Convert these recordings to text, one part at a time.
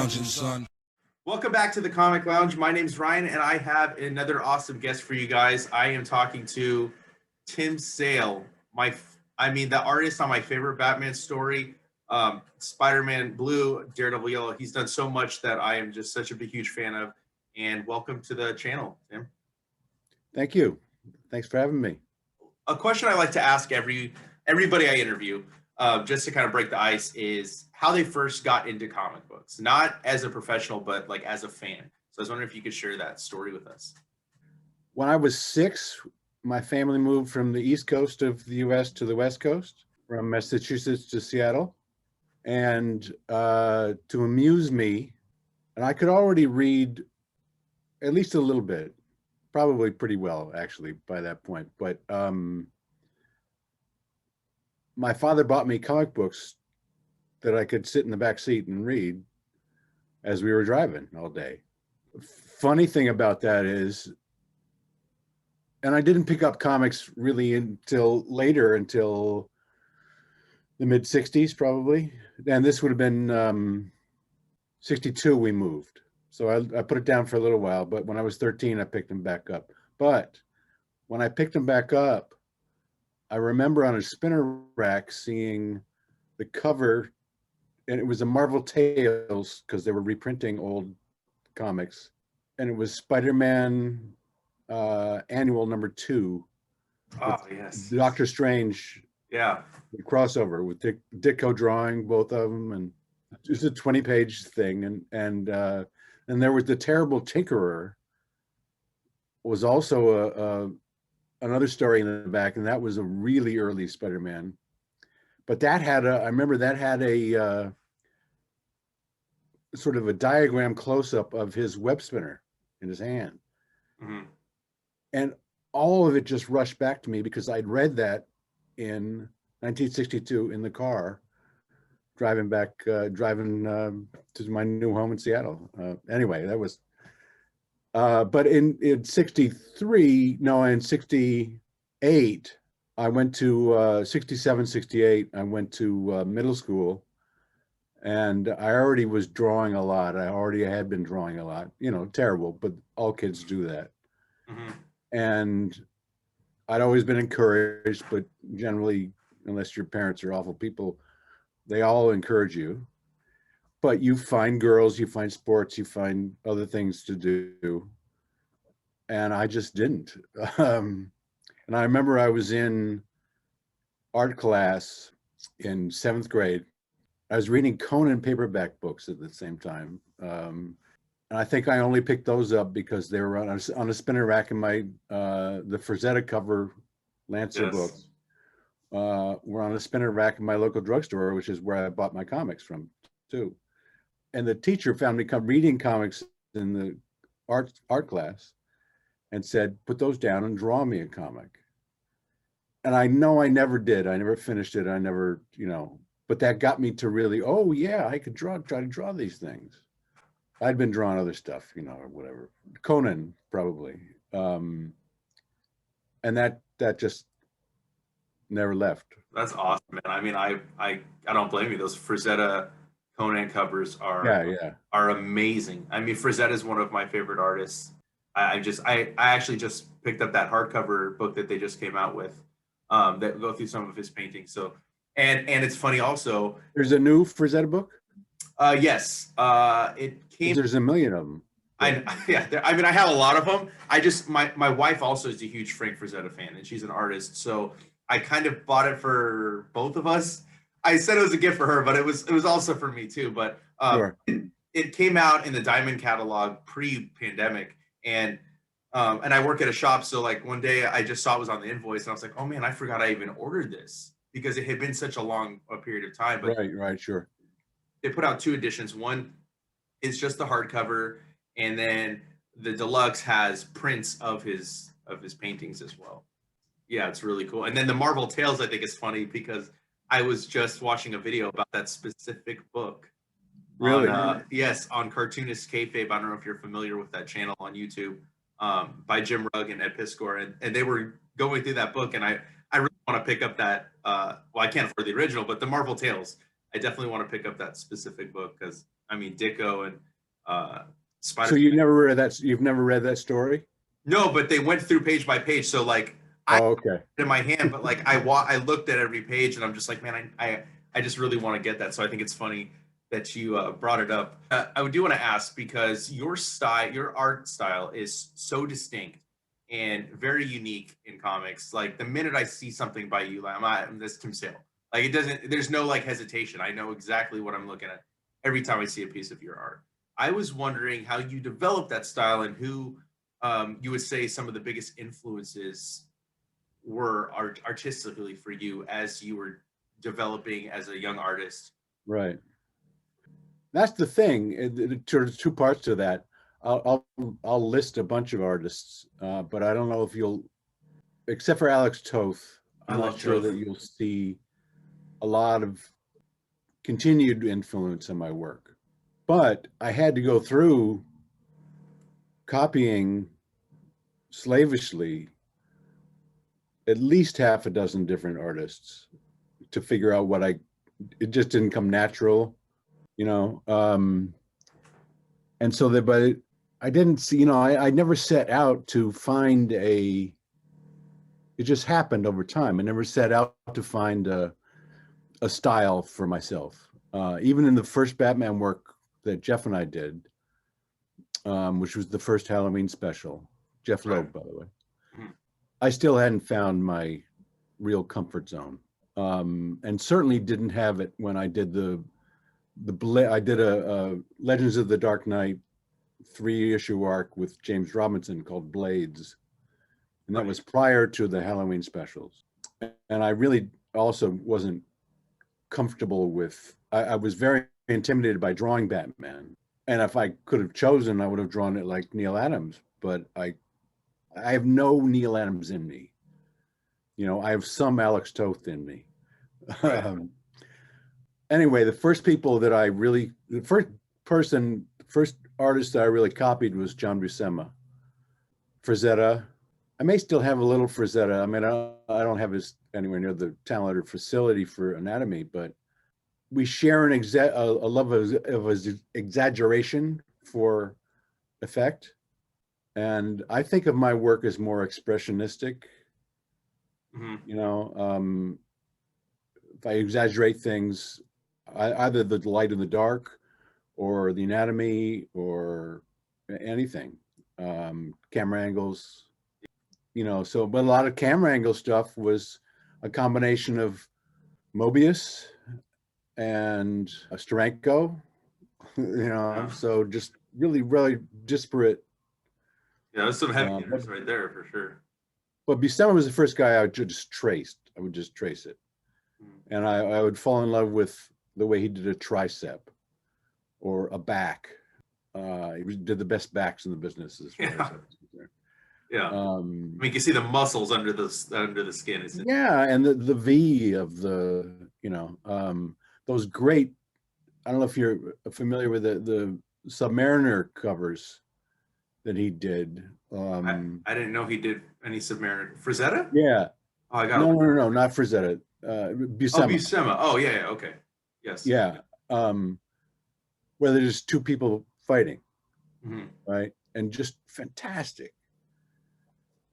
lounging, son. Welcome back to the Comic Lounge. My name's Ryan, and I have another awesome guest for you guys. I am talking to Tim Sale, the artist on my favorite Batman story, Spider-Man Blue, Daredevil Yellow. He's done so much that I am just such a big, huge fan of. And welcome to the channel, Tim. Thank you. Thanks for having me. A question I like to ask everybody I interview, just to kind of break the ice, is how they first got into comic books, not as a professional, but like as a fan. So I was wondering if you could share that story with us. When I was 6, my family moved from the East Coast of the US to the West Coast, from Massachusetts to Seattle. And to amuse me, and I could already read at least a little bit, probably pretty well actually by that point. But my father bought me comic books that I could sit in the back seat and read as we were driving all day. Funny thing about that is, and I didn't pick up comics really until later, until the mid 60s probably. And this would have been 62 we moved. So I put it down for a little while, but when I was 13, I picked them back up. But when I picked them back up, I remember on a spinner rack seeing the cover, and it was a Marvel Tales because they were reprinting old comics, and it was Spider-Man Annual #2. Oh yes, Doctor Strange. Yeah, the crossover with Ditko drawing both of them, and it was a 20-page thing, and there was the Terrible Tinkerer. Was also another story in the back, and that was a really early Spider-Man. But that had I remember that had a sort of a diagram close-up of his web spinner in his hand. Mm-hmm. And all of it just rushed back to me because I'd read that in 1962 in the car, driving to my new home in Seattle. Anyway, that was, but in 68, I went to 67, 68, I went to middle school, and I already was drawing a lot. I already had been drawing a lot, terrible, but all kids do that. Mm-hmm. And I'd always been encouraged, but generally, unless your parents are awful people, they all encourage you. But you find girls, you find sports, you find other things to do. And I just didn't. And I remember I was in art class in 7th grade. I was reading Conan paperback books at the same time. And I think I only picked those up because they were on a spinner rack in my, the Frazetta cover Lancer books were on a spinner rack in my local drugstore, which is where I bought my comics from too. And the teacher found me reading comics in the art class and said, put those down and draw me a comic. And I know I never did. I never finished it. I never, but that got me to really, oh yeah, I could try to draw these things. I'd been drawing other stuff, or whatever. Conan, probably. And that just never left. That's awesome, man. I mean, I don't blame you. Those Frazetta Conan covers are amazing. I mean, Frazetta is one of my favorite artists. I actually just picked up that hardcover book that they just came out with, that go through some of his paintings. So, and it's funny also. There's a new Frazetta book? Yes. It came. There's a million of them. I have a lot of them. My wife also is a huge Frank Frazetta fan, and she's an artist. So I kind of bought it for both of us. I said it was a gift for her, but it was also for me too. But sure. It came out in the Diamond catalog pre-pandemic, and I work at a shop. So like one day I just saw it was on the invoice, and I was like, oh man, I forgot I even ordered this because it had been such a long period of time. But right, sure. They put out 2 editions. One is just the hardcover, and then the deluxe has prints of his paintings as well. Yeah, it's really cool. And then the Marvel Tales, I think, is funny because I was just watching a video about that specific book. Really? Yes, on Cartoonist Kayfabe. I don't know if you're familiar with that channel on YouTube, by Jim Rugg and Ed Piskor, and they were going through that book, and I really want to pick up that. Well, I can't afford the original, but the Marvel Tales. I definitely want to pick up that specific book because I mean Dicko and So Spider. you never read that? You've never read that story? No, but they went through page by page. So like I Oh, okay. in my hand, but like I looked at every page and I'm just like, man, I just really want to get that. So I think it's funny that you brought it up. I do want to ask because your style, your art style is so distinct and very unique in comics. Like the minute I see something by you, like I'm this Tim Sale. Like it doesn't, there's no like hesitation. I know exactly what I'm looking at every time I see a piece of your art. I was wondering how you developed that style and who you would say some of the biggest influences were artistically for you as you were developing as a young artist. Right. That's the thing. There's two parts to that. I'll list a bunch of artists, but I don't know if you'll, except for Alex Toth, I I'm not love sure Toth. that you'll see a lot of continued influence in my work. But I had to go through copying slavishly at least half a dozen different artists to figure out what it just didn't come natural, you know. And so that, but I didn't see, you know, I never set out to find it just happened over time. I never set out to find a style for myself. Even in the first Batman work that Jeff and I did, which was the first Halloween special, Jeff Right. Loeb, by the way, Mhm. I still hadn't found my real comfort zone. And certainly didn't have it when I did I did a Legends of the Dark Knight 3-issue arc with James Robinson called Blades. And that Right. was prior to the Halloween specials. And I really also wasn't comfortable with, I was very intimidated by drawing Batman. And if I could have chosen, I would have drawn it like Neil Adams, but I have no Neil Adams in me. You know, I have some Alex Toth in me. Right. Anyway, the first artist that I really copied was John Buscema. Frazetta. I may still have a little Frazetta. I mean, I don't have anywhere near the talent or facility for anatomy, but we share a love of exaggeration for effect. And I think of my work as more expressionistic. Mm-hmm. You know, if I exaggerate things, either the light and the dark, or the anatomy, or anything, camera angles, you know. So, but a lot of camera angle stuff was a combination of Mobius and Steranko, you know. Yeah. So just really disparate. Yeah, there's some heavy Uh, but hitters right there for sure. but Buscema was the first guy I just traced. I would just trace it, Mm-hmm. and I would fall in love with the way he did a tricep or a back. He did the best backs in the business as far as Yeah. I was concerned. Yeah. I mean, you can see the muscles under the skin. It's Yeah, and the V of the, you know, those great. I don't know if you're familiar with the Submariner covers that he did. I didn't know he did any Submariner. Frazetta? Yeah, Oh, I got. no, not Frazetta, Oh, Buscema. Buscema. Oh, yeah, yeah. Okay. Yes. Yeah, where there's two people fighting, Mm-hmm. right, and just fantastic.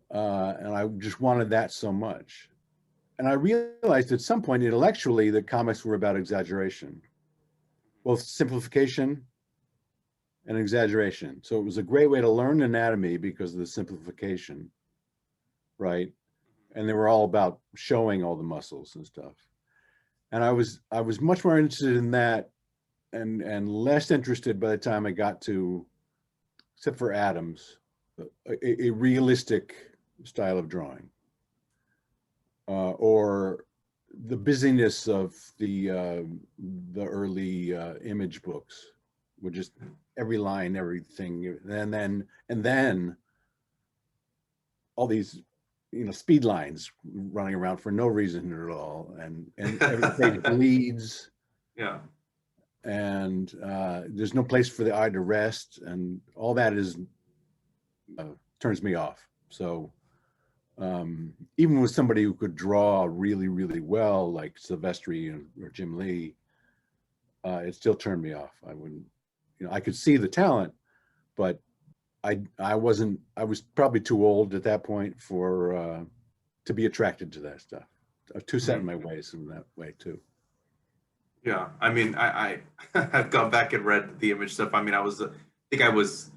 And I just wanted that so much. And I realized at some point intellectually that comics were about exaggeration, both simplification and exaggeration. So it was a great way to learn anatomy because of the simplification, right? And they were all about showing all the muscles and stuff. And I was much more interested in that and less interested by the time I got to, except for Adams, a realistic style of drawing. Or the busyness of the early image books, with just every line, everything, and then all these, you know, speed lines running around for no reason at all, and every page bleeds, Yeah. and there's no place for the eye to rest, and all that turns me off. So even with somebody who could draw really well, like Silvestri or Jim Lee, it still turned me off. I wouldn't, I could see the talent, but I wasn't, I was probably too old at that point for to be attracted to that stuff. I was too set in my ways in that way too. Yeah, I mean, I I've gone back and read the Image stuff. I mean, I think I was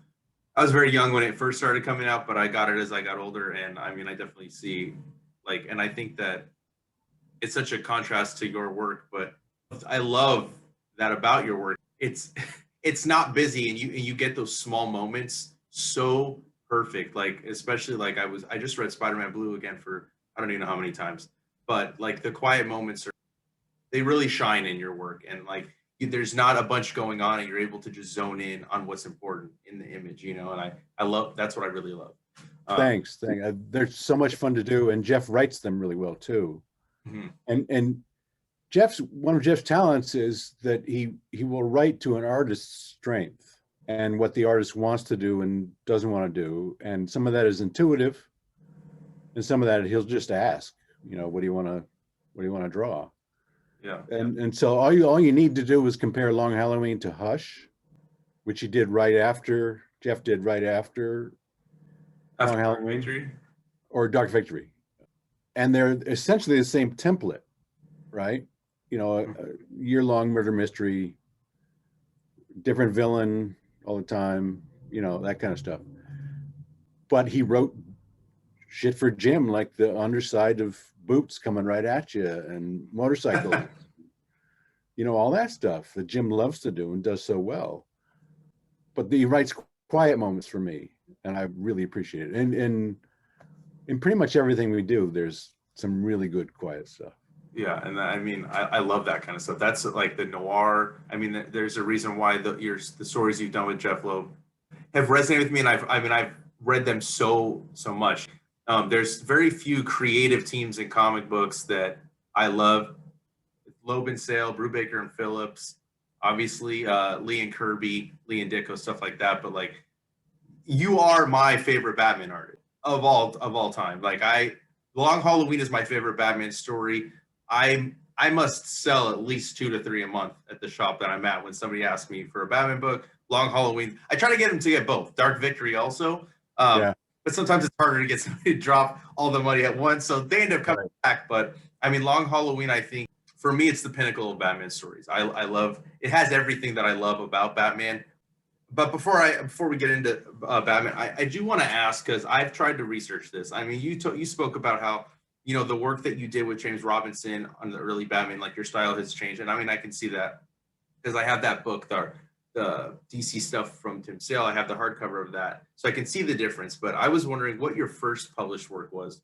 very young when it first started coming out, but I got it as I got older, and I mean, I definitely see like, and I think that it's such a contrast to your work, but I love that about your work. It's it's not busy, and you get those small moments so perfect. Like especially like I just read Spider-Man Blue again for I don't even know how many times, but like the quiet moments are they really shine in your work, and like there's not a bunch going on, and you're able to just zone in on what's important in the image, and I love that's what I really love. Thanks. They're so much fun to do, and Jeff writes them really well too. Mhm. And one of Jeff's talents is that he will write to an artist's strength and what the artist wants to do and doesn't want to do, and some of that is intuitive, and some of that he'll just ask, what do you want to draw? Yeah. And so all you need to do is compare Long Halloween to Hush, which he did right after Jeff did right after Long Halloween Victory. or Dark Victory, and they're essentially the same template, right? A year-long murder mystery, different villain all the time, that kind of stuff. But he wrote shit for Jim, like the underside of boots coming right at you and motorcycles, all that stuff that Jim loves to do and does so well. But he writes quiet moments for me, and I really appreciate it. And in pretty much everything we do, there's some really good quiet stuff. Yeah, and I mean, I love that kind of stuff. That's like the noir. I mean, there's a reason why the stories you've done with Jeff Loeb have resonated with me, and I've read them so much. There's very few creative teams in comic books that I love. Loeb and Sale, Brubaker and Phillips, obviously Lee and Kirby, Lee and Ditko, stuff like that. But like, you are my favorite Batman artist of all time. Like Long Halloween is my favorite Batman story. I must sell at least 2 to 3 a month at the shop that I'm at when somebody asks me for a Batman book. Long Halloween, I try to get them to get both. Dark Victory also, but sometimes it's harder to get somebody to drop all the money at once, so they end up coming back. But I mean, Long Halloween, I think for me, it's the pinnacle of Batman stories. I love it. Has everything that I love about Batman. But before we get into Batman, I do want to ask, because I've tried to research this. I mean, you spoke about how the work that you did with James Robinson on the early Batman, like your style has changed, and I mean I can see that because I have that book, the DC stuff from Tim Sale. I have the hardcover of that, so I can see the difference. But I was wondering what your first published work was,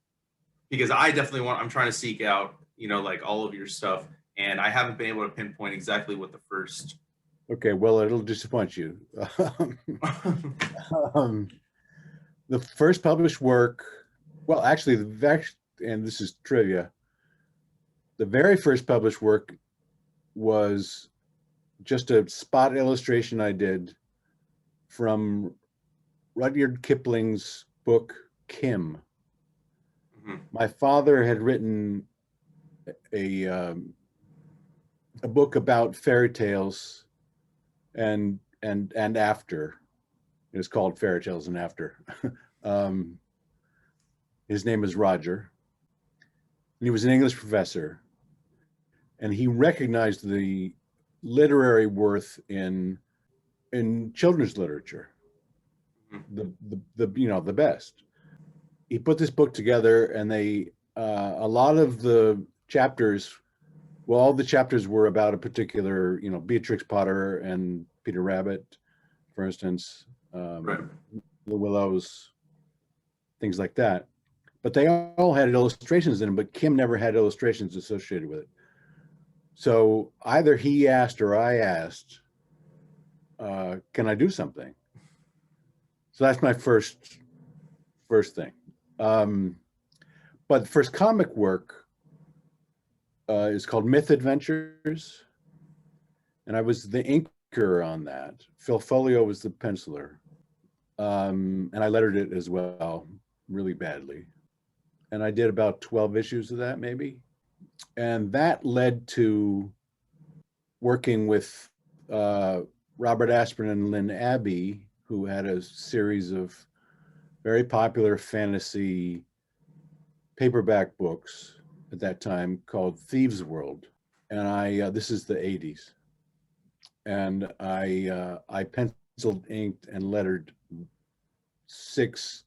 because I definitely I'm trying to seek out like all of your stuff, and I haven't been able to pinpoint exactly what the first. Okay, well, it'll disappoint you. The first published work, well, actually, and this is trivia, the very first published work was just a spot illustration I did from Rudyard Kipling's book, Kim. Mm-hmm. My father had written a book about fairy tales and after. It was called Fairy Tales and After. His name is Roger. And he was an English professor. And he recognized the literary worth in children's literature, the best. He put this book together, and a lot of the chapters, well, all the chapters were about a particular, Beatrix Potter and Peter Rabbit, for instance, right. The Willows, things like that. But they all had illustrations in them, but Kim never had illustrations associated with it. So either he asked or I asked, can I do something? So that's my first thing. But the first comic work is called Myth Adventures. And I was the inker on that. Phil Folio was the penciler. And I lettered it as well, really badly. And I did about 12 issues of that, maybe. And that led to working with Robert Asprin and Lynn Abbey, who had a series of very popular fantasy paperback books at that time called Thieves World. And I this is the 80s. And I penciled, inked, and lettered 6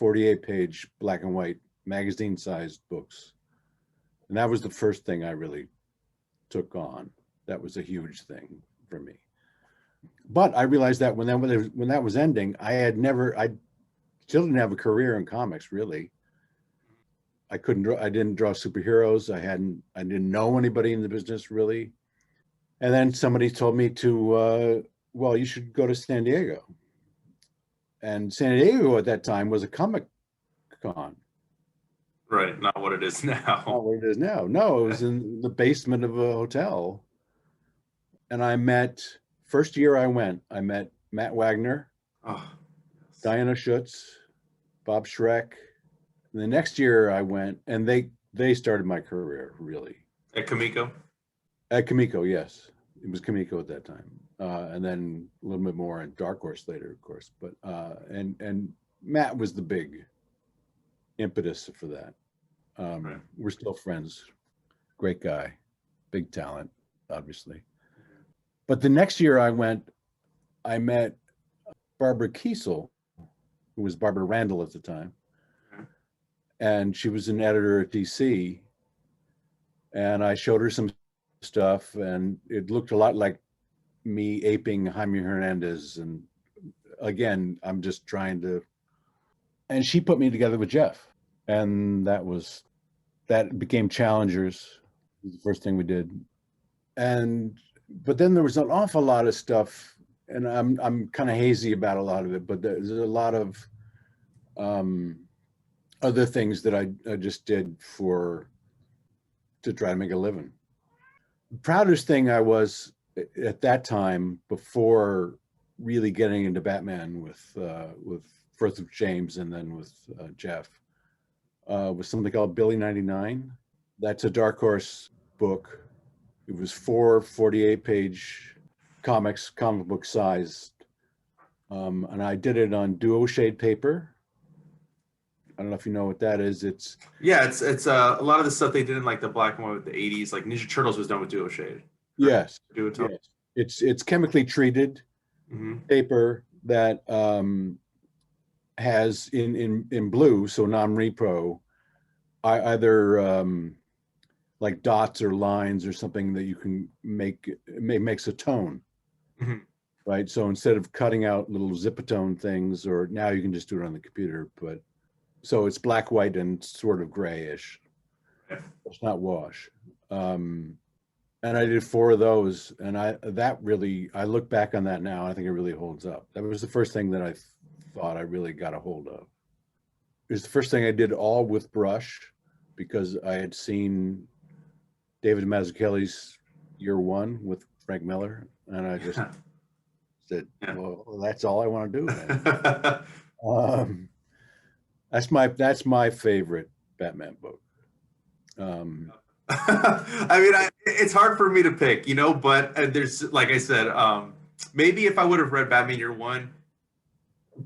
48-page black and white magazine-sized books. And that was the first thing I really took on. That was a huge thing for me. But I realized that when that was ending, I still didn't have a career in comics, really. I didn't draw superheroes. I didn't know anybody in the business, really. And then somebody told me well, you should go to San Diego. And San Diego at that time was a comic con. Right, not what it is now. Not what it is now. No, it was in the basement of a hotel. And first year I met Matt Wagner, Oh, yes. Diana Schutz, Bob Schreck. And the next year I went, and they started my career, really. At Comico? At Comico, yes. It was Comico at that time. And then a little bit more at Dark Horse later, of course. But and Matt was the big impetus for that. Right. We're still friends. Great guy, big talent, obviously. But the next year I met Barbara Kiesel, who was Barbara Randall at the time. And she was an editor at DC. And I showed her some stuff, and it looked a lot like me aping Jaime Hernandez. And again, I'm just trying to, and she put me together with Jeff. And that became Challengers, the first thing we did. But then there was an awful lot of stuff, and I'm kind of hazy about a lot of it, but there's a lot of other things that I just did to try to make a living. The proudest thing I was at that time, before really getting into Batman with Firth of James and then with Jeff, was something called BILLI 99. That's a Dark Horse book. It was 4 48-page comic book sized. And I did it on duo shade paper. I don't know if you know what that is. It's a lot of the stuff they did in like the black and white with the 80s, like Ninja Turtles was done with duo shade. Yes. Duotone. Yes. It's chemically treated paper that has in blue, so non-repro, either like dots or lines or something that you can makes a tone. Right. So instead of cutting out little zipatone things, or now you can just do it on the computer, but so it's black, white, and sort of grayish. It's not wash. And I did 4 of those, and I look back on that now, I think it really holds up. That was the first thing that I thought I really got a hold of. It was the first thing I did all with brush, because I had seen David Mazzucchelli's Year One with Frank Miller, and I just said, well, that's all I want to do then. That's my favorite Batman book. I mean, it's hard for me to pick, but there's, like I said, maybe if I would have read Batman Year One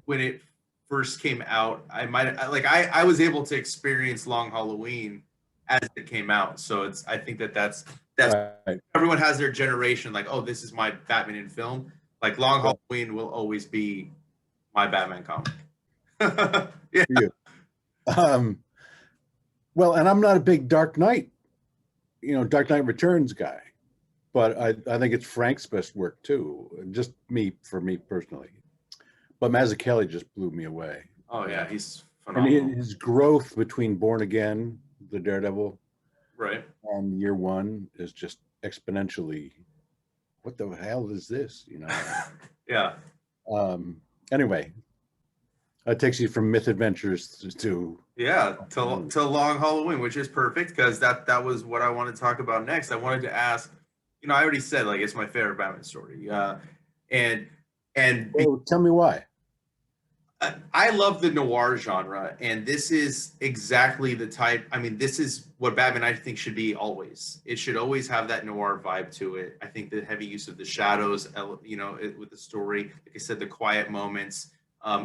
when it first came out, I was able to experience Long Halloween as it came out. So I think that's right. Everyone has their generation, like, oh, this is my Batman in film. Like Long Halloween will always be my Batman comic. Yeah. Well, and I'm not a big Dark Knight, Dark Knight Returns guy, but I think it's Frank's best work too. Just for me personally. But Mazzucchelli just blew me away. Oh yeah, he's phenomenal. And his growth between Born Again, the Daredevil, right, and Year One is just exponentially. What the hell is this? Yeah. Anyway, that takes you from Myth Adventures to Long Halloween, which is perfect, because that was what I wanted to talk about next. I wanted to ask, I already said, like, it's my favorite Batman story. And tell me why. I love the noir genre, and this is exactly the type. I mean, this is what Batman I think should be always. It should always have that noir vibe to it. I think the heavy use of the shadows, with the story, like I said, the quiet moments.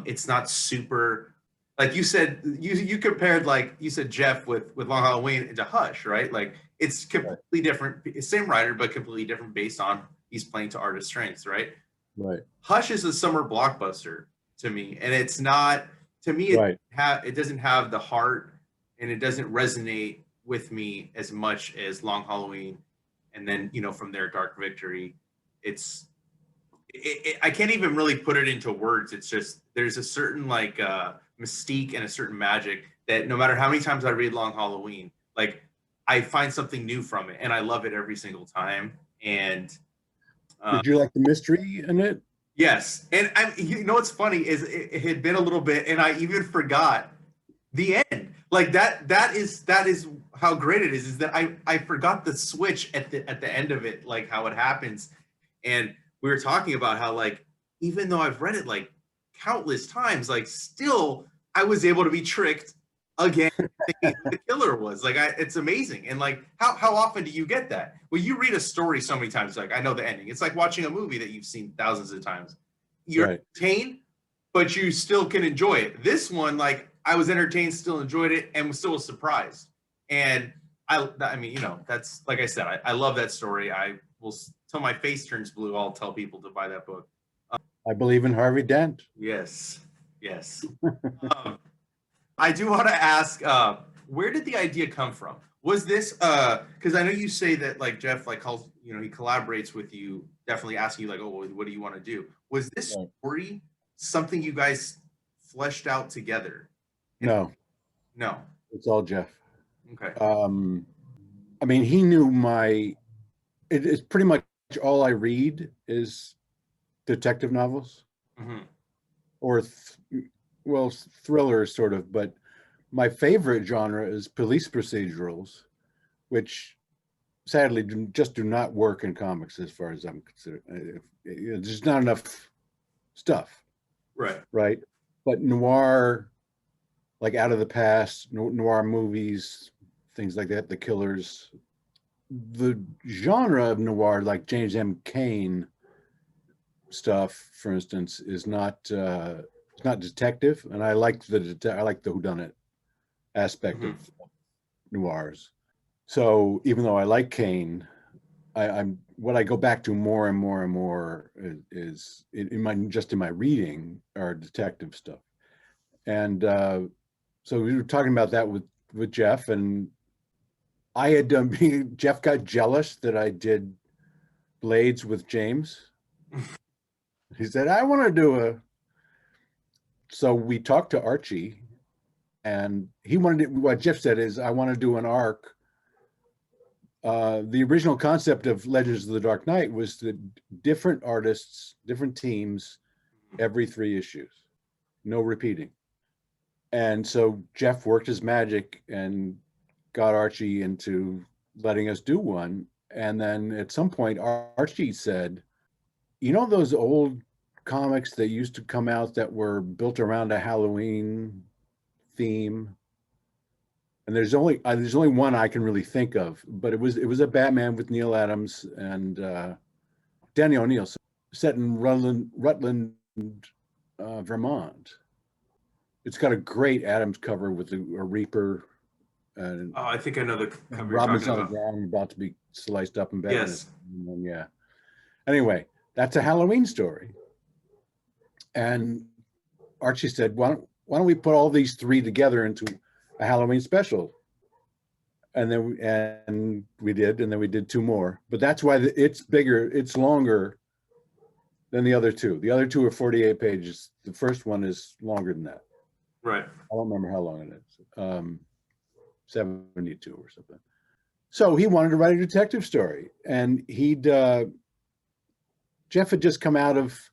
It's not super, like you said. You compared, like you said, Jeff with Long Halloween into Hush, right? Like it's completely different. Same writer, but completely different based on he's playing to artist strengths, right? Right. Hush is a summer blockbuster to me, and it's not to me. Right. It doesn't have the heart, and it doesn't resonate with me as much as Long Halloween, and then from there, Dark Victory. It's I can't even really put it into words. It's just there's a certain like mystique and a certain magic that no matter how many times I read Long Halloween, like I find something new from it, and I love it every single time. And Did you like the mystery in it? yes, and what's funny is it had been a little bit, and I even forgot the end. Like that is how great it is. Is that I forgot the switch at the end of it, like how it happens, and we were talking about how like even though I've read it like countless times, like still I was able to be tricked again thinking who the killer was. Like it's amazing. And like how often do you get that? Well, you read a story so many times, like I know the ending. It's like watching a movie that you've seen thousands of times. You're entertained, but you still can enjoy it. This one, like I was entertained, still enjoyed it, and still was surprised. And I mean, that's like I said, I love that story. I will till my face turns blue. I'll tell people to buy that book. I believe in Harvey Dent. Yes. I do want to ask, where did the idea come from? Was this because I know you say that like Jeff like calls, he collaborates with you, definitely asking you like, oh, what do you want to do? Was this story something you guys fleshed out together? No, it's all Jeff. Okay. I mean, he knew it is pretty much all I read is detective novels, or thrillers sort of, but my favorite genre is police procedurals, which sadly just do not work in comics as far as I'm concerned. There's not enough stuff. Right. But noir, like Out of the Past, noir movies, things like that, The Killers, the genre of noir, like James M. Cain stuff, for instance, is not it's not detective, and I like the whodunit aspect of noirs. So even though I like Cain, I'm what I go back to more and more and more is in my reading are detective stuff. And so we were talking about that with Jeff, and I had done. Jeff got jealous that I did Blades with James. He said, "I want to do So we talked to Archie, and he wanted what Jeff said is, I want to do an arc. The original concept of Legends of the Dark Knight was that different artists, different teams, every 3 issues, no repeating. And so Jeff worked his magic and got Archie into letting us do one. And then at some point, Archie said, those old comics that used to come out that were built around a Halloween theme? And there's only one I can really think of, but it was a Batman with Neil Adams and Danny O'Neill, set in Rutland, Vermont. It's got a great Adams cover with a Reaper. And I think I know the cover. Robin's on the ground, about to be sliced up and bad. Yes. Yeah. Anyway, that's a Halloween story. And Archie said, why don't we put all these 3 together into a Halloween special? And then we did, and then we did 2 more. But that's why it's bigger, it's longer than the other 2. The other 2 are 48 pages. The first one is longer than that. Right. I don't remember how long it is. 72 or something. So he wanted to write a detective story, and Jeff had just come out of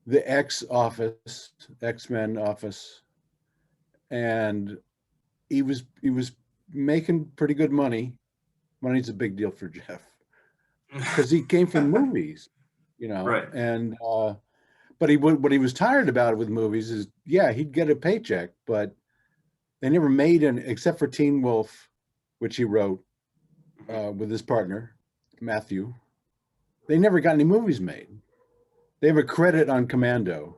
the X-Men office, and he was making pretty good money. Money's a big deal for Jeff because he came from movies, Right. And But what he was tired about with movies is, yeah, he'd get a paycheck, but they never made except for Teen Wolf, which he wrote with his partner, Matthew. They never got any movies made. They have a credit on Commando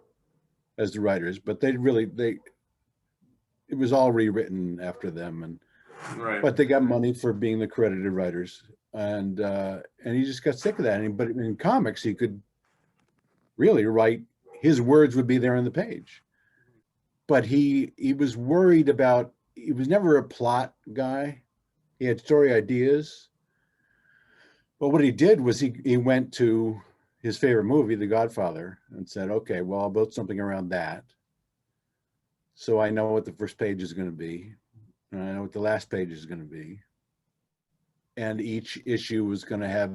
as the writers, but it was all rewritten after them, Right. but they got money for being the credited writers, and he just got sick of that. But in comics, he could really write, his words would be there on the page. But he was worried about, he was never a plot guy. He had story ideas. But what he did was he went to his favorite movie, The Godfather, and said, okay, well, I'll build something around that. So I know what the first page is going to be, and I know what the last page is going to be. And each issue was going to have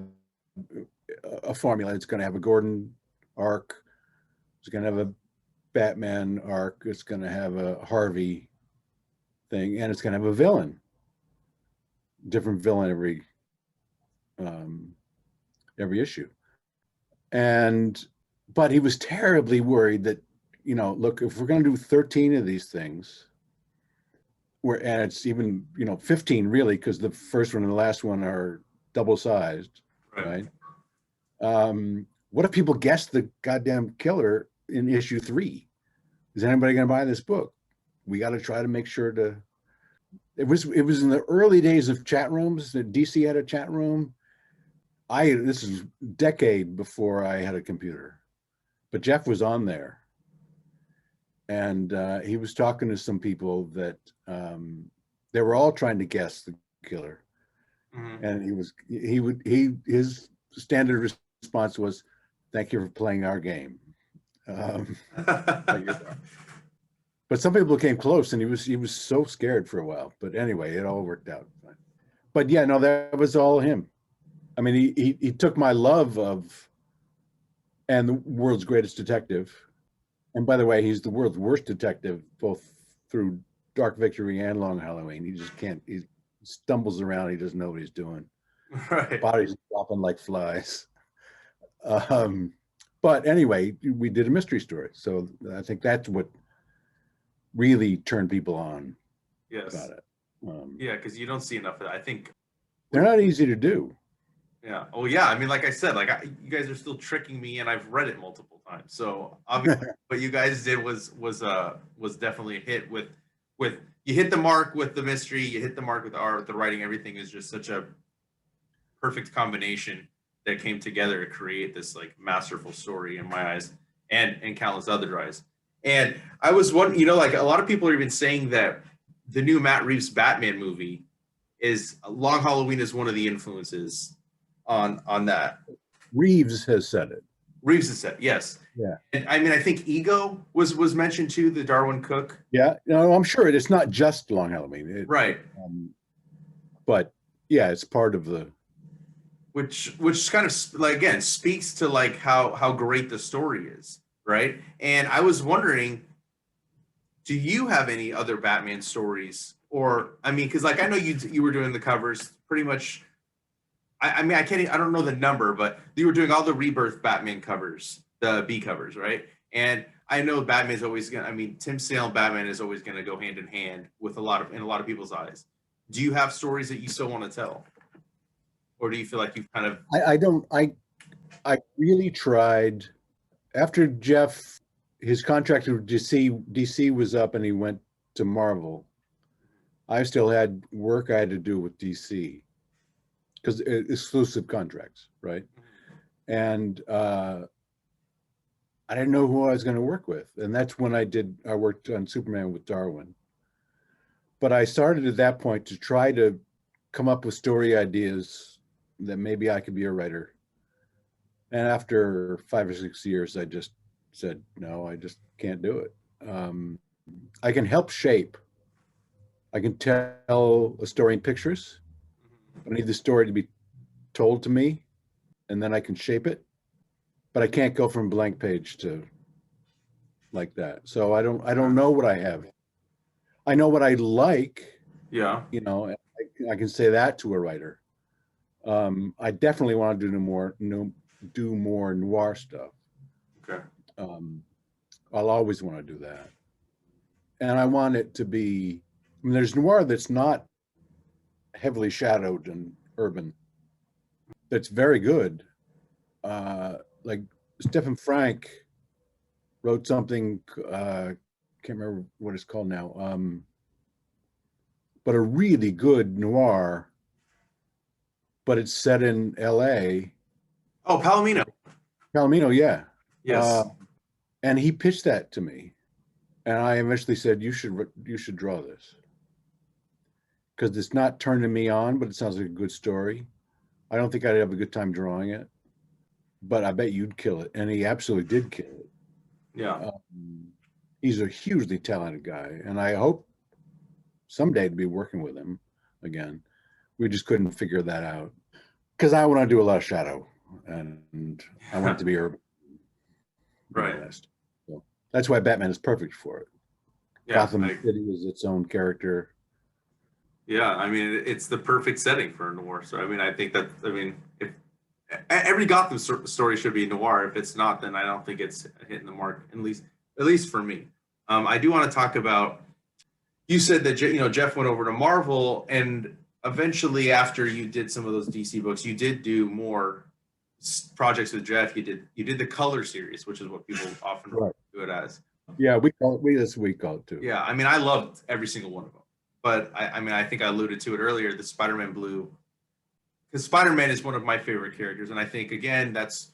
a formula. It's going to have a Gordon arc. It's going to have a Batman arc. It's going to have a Harvey thing, and it's going to have a villain. Different villain every issue. But he was terribly worried that, look, if we're going to do 13 of these things, and it's even 15 really, because the first one and the last one are double sized, right? What if people guess the goddamn killer in issue 3? Is anybody going to buy this book? We got to try to make sure to. It was in the early days of chat rooms that DC had a chat room. This is a decade before I had a computer, but Jeff was on there, and he was talking to some people that they were all trying to guess the killer, and his standard response was, "Thank you for playing our game." But some people came close, and he was so scared for a while. But anyway, it all worked out fine. But yeah, no, that was all him. I mean, he took my love of, and the world's greatest detective. And by the way, he's the world's worst detective, both through Dark Victory and Long Halloween. He just can't, he stumbles around. He doesn't know what he's doing. Right. Bodies dropping like flies. But anyway, we did a mystery story. So I think that's what really turned people on about it. Yeah, because you don't see enough of that. I think they're not easy to do. Yeah. Oh, yeah. I mean, like I said, you guys are still tricking me, and I've read it multiple times. So obviously, what you guys did was definitely a hit. With you hit the mark with the mystery, you hit the mark with the art, with the writing. Everything is just such a perfect combination that came together to create this like masterful story in my eyes, and countless other eyes. And I was wondering, like a lot of people are even saying that the new Matt Reeves Batman movie is Long Halloween is one of the influences on that. Reeves has said it. Reeves has said, yes. Yeah. And I mean, I think Ego was mentioned too, the Darwin Cook. Yeah, I'm sure it's not just Long Halloween. Right. But yeah, it's part of the. Which kind of like again speaks to like how great the story is, right? And I was wondering, do you have any other Batman stories? Or I mean, because like I know you were doing the covers pretty much. I mean, I don't know the number, but you were doing all the Rebirth Batman covers, the B covers, right? And I know Batman's always gonna. I mean, Tim Sale and Batman is always gonna go hand in hand with in a lot of people's eyes. Do you have stories that you still want to tell, or do you feel like you've kind of? I don't. I really tried after Jeff, his contract with DC was up, and he went to Marvel. I still had work I had to do with DC. Because exclusive contracts, right? And I didn't know who I was going to work with, and that's when I worked on Superman with Darwin. But I started at that point to try to come up with story ideas that maybe I could be a writer. And after 5 or 6 years, I just said, no, I just can't do it. I can help shape. I can tell a story in pictures. I need the story to be told to me, and then I can shape it. But I can't go from blank page to like that. So I don't know what I have. I know what I like. Yeah. And I can say that to a writer. I definitely want to do more noir stuff. Okay. Um, I'll always want to do that. And I want it to be, I mean, there's noir that's not heavily shadowed and urban. That's very good. Like Stephen Frank wrote something, can't remember what it's called now, but a really good noir, but it's set in LA. Oh, Palomino. Palomino, yeah. Yes. And he pitched that to me. And I eventually said, you should draw this. Because it's not turning me on, but it sounds like a good story. I don't think I'd have a good time drawing it, but I bet you'd kill it. And he absolutely did kill it. Yeah. He's a hugely talented guy, and I hope someday to be working with him again. We just couldn't figure that out because I want to do a lot of shadow, and I want it to be urban. Right. So that's why Batman is perfect for it. Yeah, Gotham City is its own character. Yeah, I mean, it's the perfect setting for a noir. So, I mean, I think that, I mean, if every Gotham story should be noir. If it's not, then I don't think it's hitting the mark, at least for me. I do want to talk about, you said that, you know, Jeff went over to Marvel, and eventually after you did some of those DC books, you did do more projects with Jeff. You did the Color series, which is what people often do it as. Yeah, that's what we call it too. Yeah, I mean, I loved every single one of them. But I mean, I think I alluded to it earlier, the Spider-Man Blue, because Spider-Man is one of my favorite characters. And I think, again, that's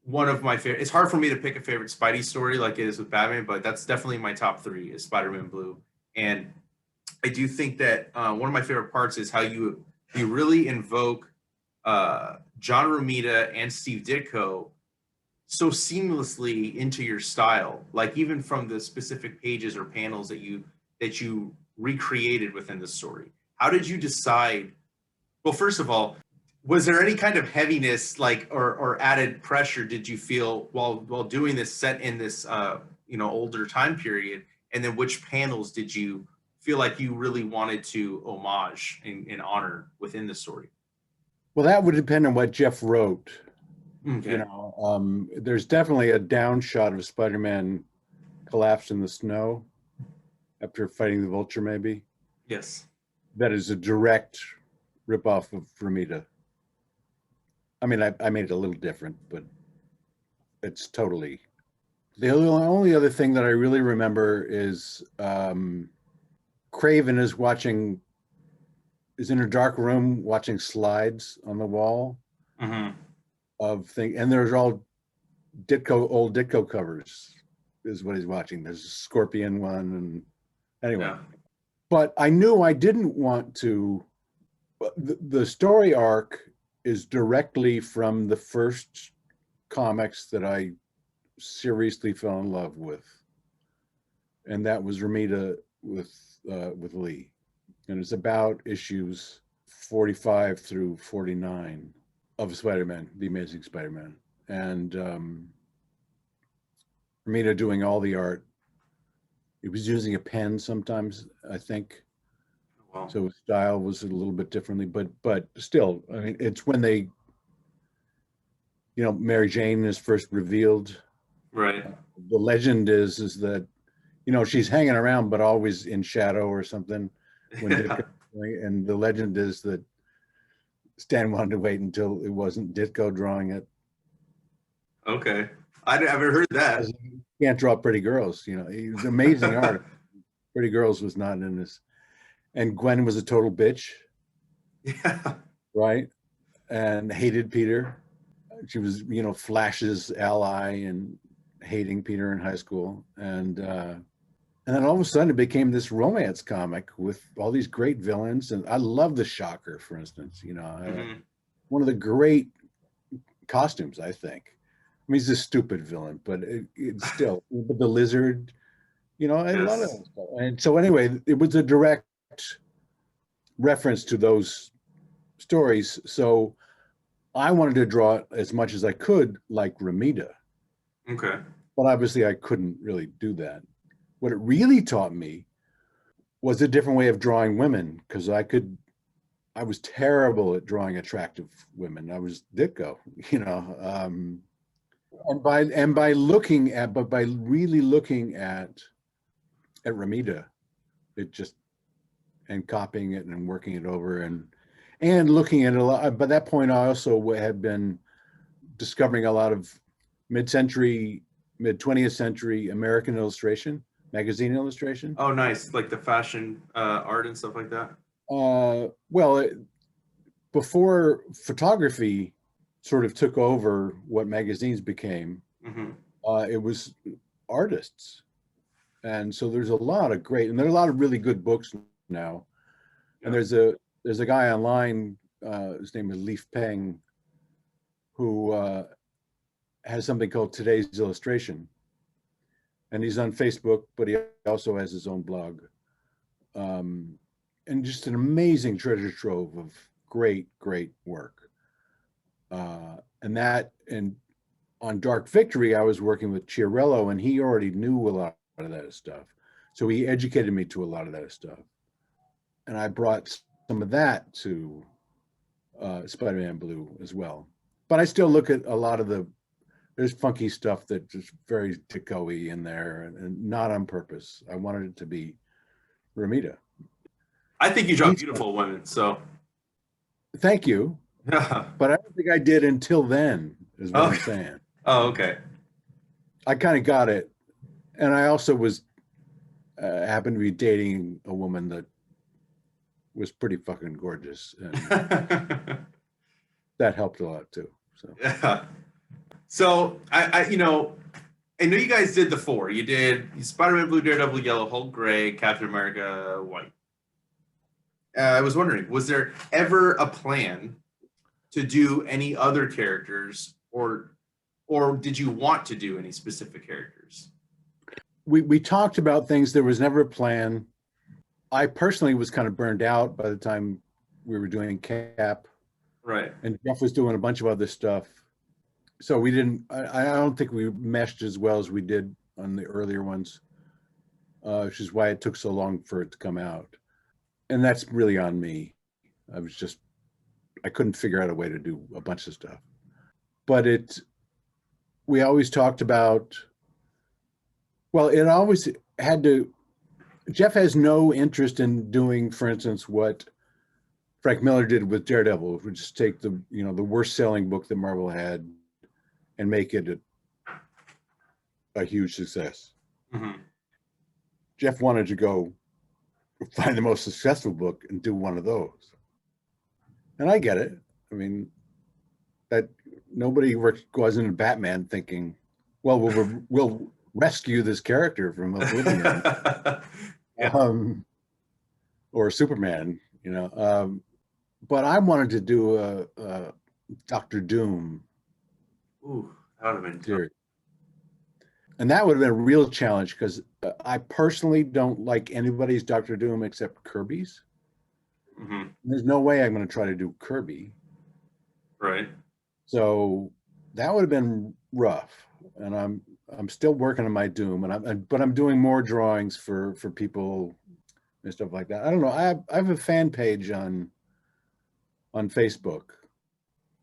one of my favorite. It's hard for me to pick a favorite Spidey story like it is with Batman, but that's definitely my top 3 is Spider-Man Blue. And I do think that one of my favorite parts is how you really invoke John Romita and Steve Ditko so seamlessly into your style, like even from the specific pages or panels that you recreated within the story. How did you decide? Well, first of all, was there any kind of heaviness, like, or added pressure did you feel while doing this set in this older time period? And then which panels did you feel like you really wanted to homage and honor within the story? Well, that would depend on what Jeff wrote. Okay. You know, there's definitely a down shot of Spider-Man collapsed in the snow after fighting the Vulture, maybe. Yes. That is a direct ripoff of Romita. I mean, I made it a little different, but it's totally. The only other thing that I really remember is Craven is in a dark room watching slides on the wall of things, and there's all old Ditko covers is what he's watching. There's a Scorpion one, and anyway. Yeah. But I knew I didn't want to. The story arc is directly from the first comics that I seriously fell in love with, and that was Romita with Lee, and it's about issues 45 through 49 of Spider-Man, the Amazing Spider-Man, and Romita doing all the art. He was using a pen sometimes, I think. Wow. So his style was a little bit differently, but still, I mean, it's when they, Mary Jane is first revealed. Right. The legend is that, she's hanging around, but always in shadow or something. And the legend is that Stan wanted to wait until it wasn't Ditko drawing it. Okay. I never heard that. He can't draw pretty girls, he was amazing artist. Pretty girls was not in this. And Gwen was a total bitch. Yeah. Right? And hated Peter. She was, Flash's ally and hating Peter in high school. And then all of a sudden it became this romance comic with all these great villains. And I love the Shocker, for instance, one of the great costumes, I think. I mean, he's a stupid villain, but it's still the Lizard, a lot of stuff. And so anyway, it was a direct reference to those stories. So I wanted to draw it as much as I could like Romita. Okay. But obviously I couldn't really do that. What it really taught me was a different way of drawing women, because I was terrible at drawing attractive women. I was Ditko, by looking at, but by really looking at Ramita, it just, and copying it and working it over and looking at it a lot. By that point, I also had been discovering a lot of mid-century, mid-20th century American illustration, magazine illustration. Oh, nice. Like the fashion art and stuff like that. Well, before photography sort of took over what magazines became, it was artists. And so there's a lot of great, and there are a lot of really good books now. Yeah. And there's a guy online, his name is Leaf Peng, who has something called Today's Illustration. And he's on Facebook, but he also has his own blog. And just an amazing treasure trove of great, great work. And on Dark Victory, I was working with Chiarello, and he already knew a lot of that stuff. So he educated me to a lot of that stuff. And I brought some of that to Spider-Man Blue as well. But I still look at a lot of there's funky stuff that's just very Tico-y in there, and not on purpose. I wanted it to be Ramita. I think you draw beautiful women, so. Thank you. But I don't think I did until then, is what I'm saying. Oh, okay. I kind of got it. And I also happened to be dating a woman that was pretty fucking gorgeous. And that helped a lot too. So, yeah. So I know you guys did the 4. You did Spider-Man Blue, Daredevil Yellow, Hulk Gray, Captain America White. I was wondering, was there ever a plan to do any other characters, or did you want to do any specific characters? We talked about things. There was never a plan. I personally was kind of burned out by the time we were doing Cap. Right. And Jeff was doing a bunch of other stuff. So we didn't, I don't think we meshed as well as we did on the earlier ones, which is why it took so long for it to come out. And that's really on me. I couldn't figure out a way to do a bunch of stuff. But we always talked about, well, it always had to, Jeff has no interest in doing, for instance, what Frank Miller did with Daredevil, which is take the worst selling book that Marvel had and make it a huge success. Mm-hmm. Jeff wanted to go find the most successful book and do one of those. And I get it. I mean, that nobody goes into Batman thinking, well, we'll rescue this character from oblivion. Yeah. Or Superman, but I wanted to do a Dr. Doom. Ooh, that would have been tough. And that would have been a real challenge, because I personally don't like anybody's Dr. Doom except Kirby's. Mm-hmm. There's no way I'm going to try to do Kirby. Right. So that would have been rough. And I'm still working on my Doom, but I'm doing more drawings for people and stuff like that. I don't know. I have a fan page on Facebook.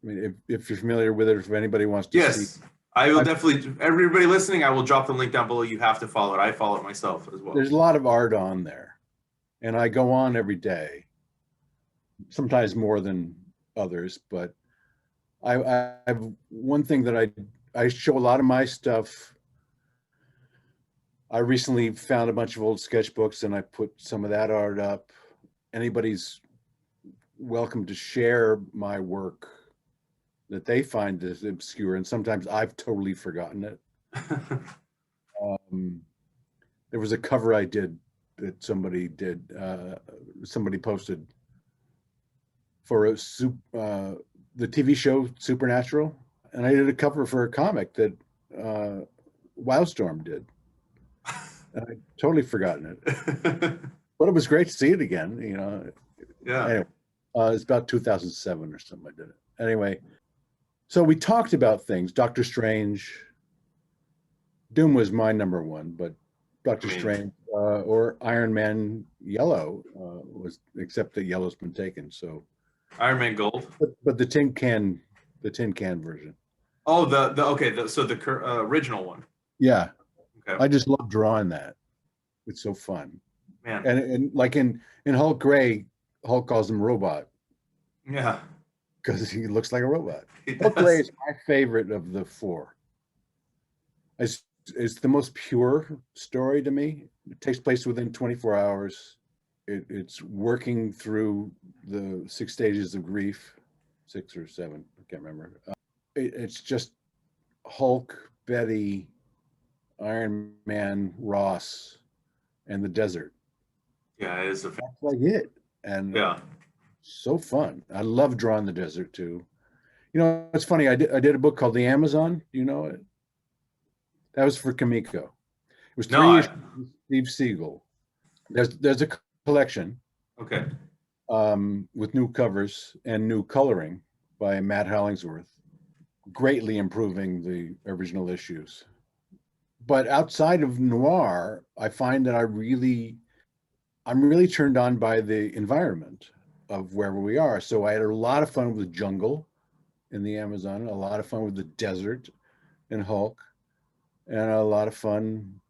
I mean, if you're familiar with it, if anybody wants to see. I will definitely, everybody listening, I will drop the link down below. You have to follow it. I follow it myself as well. There's a lot of art on there, and I go on every day, sometimes more than others, but I have one thing that I show a lot of my stuff. I recently found a bunch of old sketchbooks, and I put some of that art up. Anybody's welcome to share my work that they find is obscure, and sometimes I've totally forgotten it. There was a cover I did that somebody posted for the TV show Supernatural, and I did a cover for a comic that Wildstorm did. And I'd totally forgotten it. But it was great to see it again, Yeah. Anyway, it's about 2007 or something I did it. Anyway, so we talked about things. Doctor Strange. Doom was my number one, but Doctor Strange or Iron Man Yellow was, except that Yellow's been taken. So Iron Man Gold. But the tin can version. Oh, the okay, so the original one. Yeah, Okay, I just love drawing that. It's so fun. man. And like in Hulk Gray, Hulk calls him robot Yeah, because he looks like a robot. it Hulk Gray does. is my favorite of the four. It's the most pure story to me. It takes place within 24 hours. It's working through the 6 stages of grief, 6 or 7, I can't remember. It's just Hulk, Betty, Iron Man, Ross, and the desert. Yeah, it is a. That's like it. And Yeah. so fun. I love drawing the desert too. You know, it's funny. I did a book called The Amazon. You know it? That was for Kamiko. It was No, 3 issues with Steve Siegel. There's a collection okay. with new covers and new coloring by Matt Hollingsworth, greatly improving the original issues. But outside of noir, I find that I'm really turned on by the environment of wherever we are. So I had a lot of fun with jungle in the Amazon, a lot of fun with the desert in Hulk, and a lot of fun,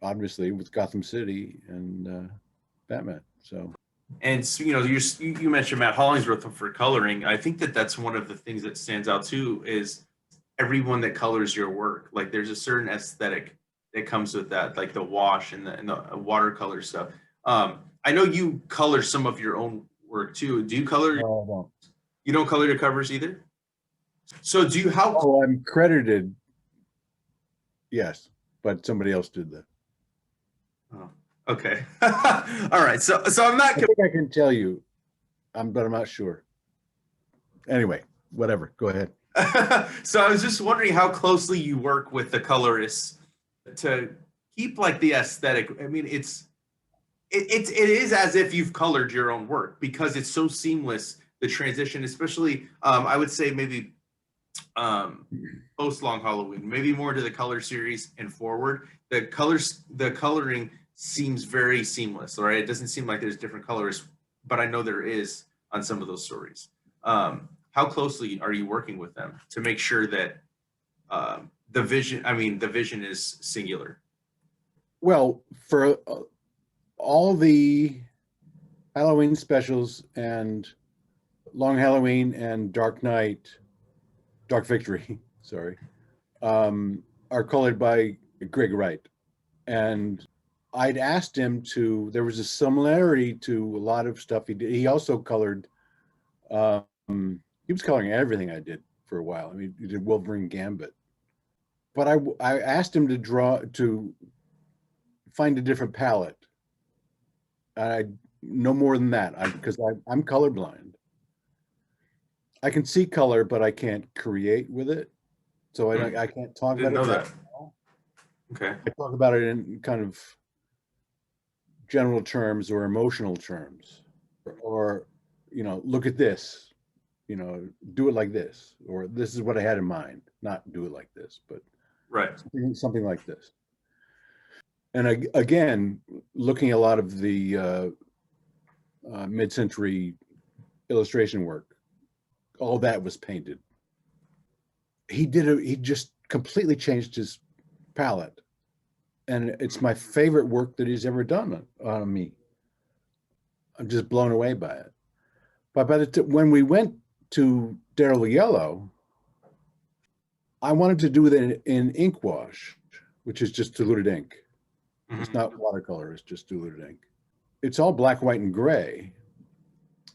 obviously, with Gotham City and Batman. So And so, you mentioned Matt Hollingsworth for coloring. I think that that's one of the things that stands out too is everyone that colors your work. Like there's a certain aesthetic that comes with that, like the wash and the watercolor stuff. I know you color some of your own work too. Do you color? no, I won't. You don't color your covers either. So do you? How? Oh, I'm credited, yes, but somebody else did that. Oh, okay. All right. So I'm not. I think I can tell you, but I'm not sure. Anyway, whatever. Go ahead. So I was just wondering how closely you work with the colorists to keep like the aesthetic. I mean, it is as if you've colored your own work because it's so seamless. The transition, especially, I would say maybe post Long Halloween, maybe more to the color series and forward. The coloring seems very seamless. Right, it doesn't seem like there's different colors, but I know there is on some of those stories. How closely are you working with them to make sure that the vision? I mean, the vision is singular. Well, for all the Halloween specials and Long Halloween and Dark Night, Dark Victory, sorry, are colored by Greg Wright. And I'd asked him to, there was a similarity to a lot of stuff he did. He also colored, he was coloring everything I did for a while. I mean, he did Wolverine Gambit. But I asked him to find a different palette. I no more than that, because I'm colorblind. I can see color, but I can't create with it. So I can't talk Didn't about know it. that. Okay. I talk about it in kind of general terms or emotional terms, or look at this, do it like this, or this is what I had in mind. Not do it like this, but Right. something like this. And again, looking at a lot of the mid-century illustration work, all that was painted. He just completely changed his palette, and it's my favorite work that he's ever done on me. I'm just blown away by it. But when we went to Daryl Yellow, I wanted to do it in ink wash, which is just diluted ink. Mm-hmm. It's not watercolor, it's just diluted ink. It's all black, white, and gray.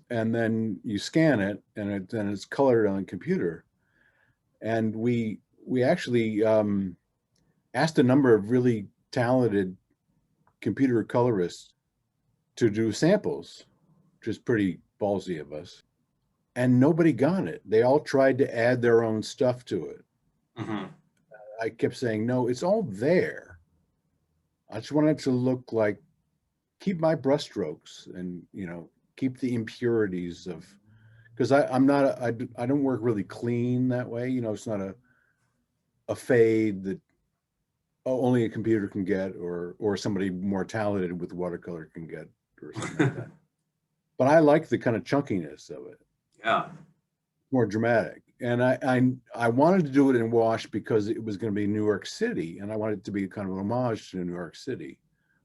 And then you scan it, and then it's colored on the computer. And we actually asked a number of really talented computer colorists to do samples, which is pretty ballsy of us. And nobody got it. They all tried to add their own stuff to it. Mm-hmm. I kept saying, no, it's all there. I just wanted it to look like, keep my brushstrokes and, keep the impurities of, because I don't work really clean that way. It's not a fade that only a computer can get, or somebody more talented with watercolor can get, or something like that. But I like the kind of chunkiness of it. Yeah. More dramatic. And I wanted to do it in wash because it was going to be New York City, and I wanted it to be kind of an homage to New York City.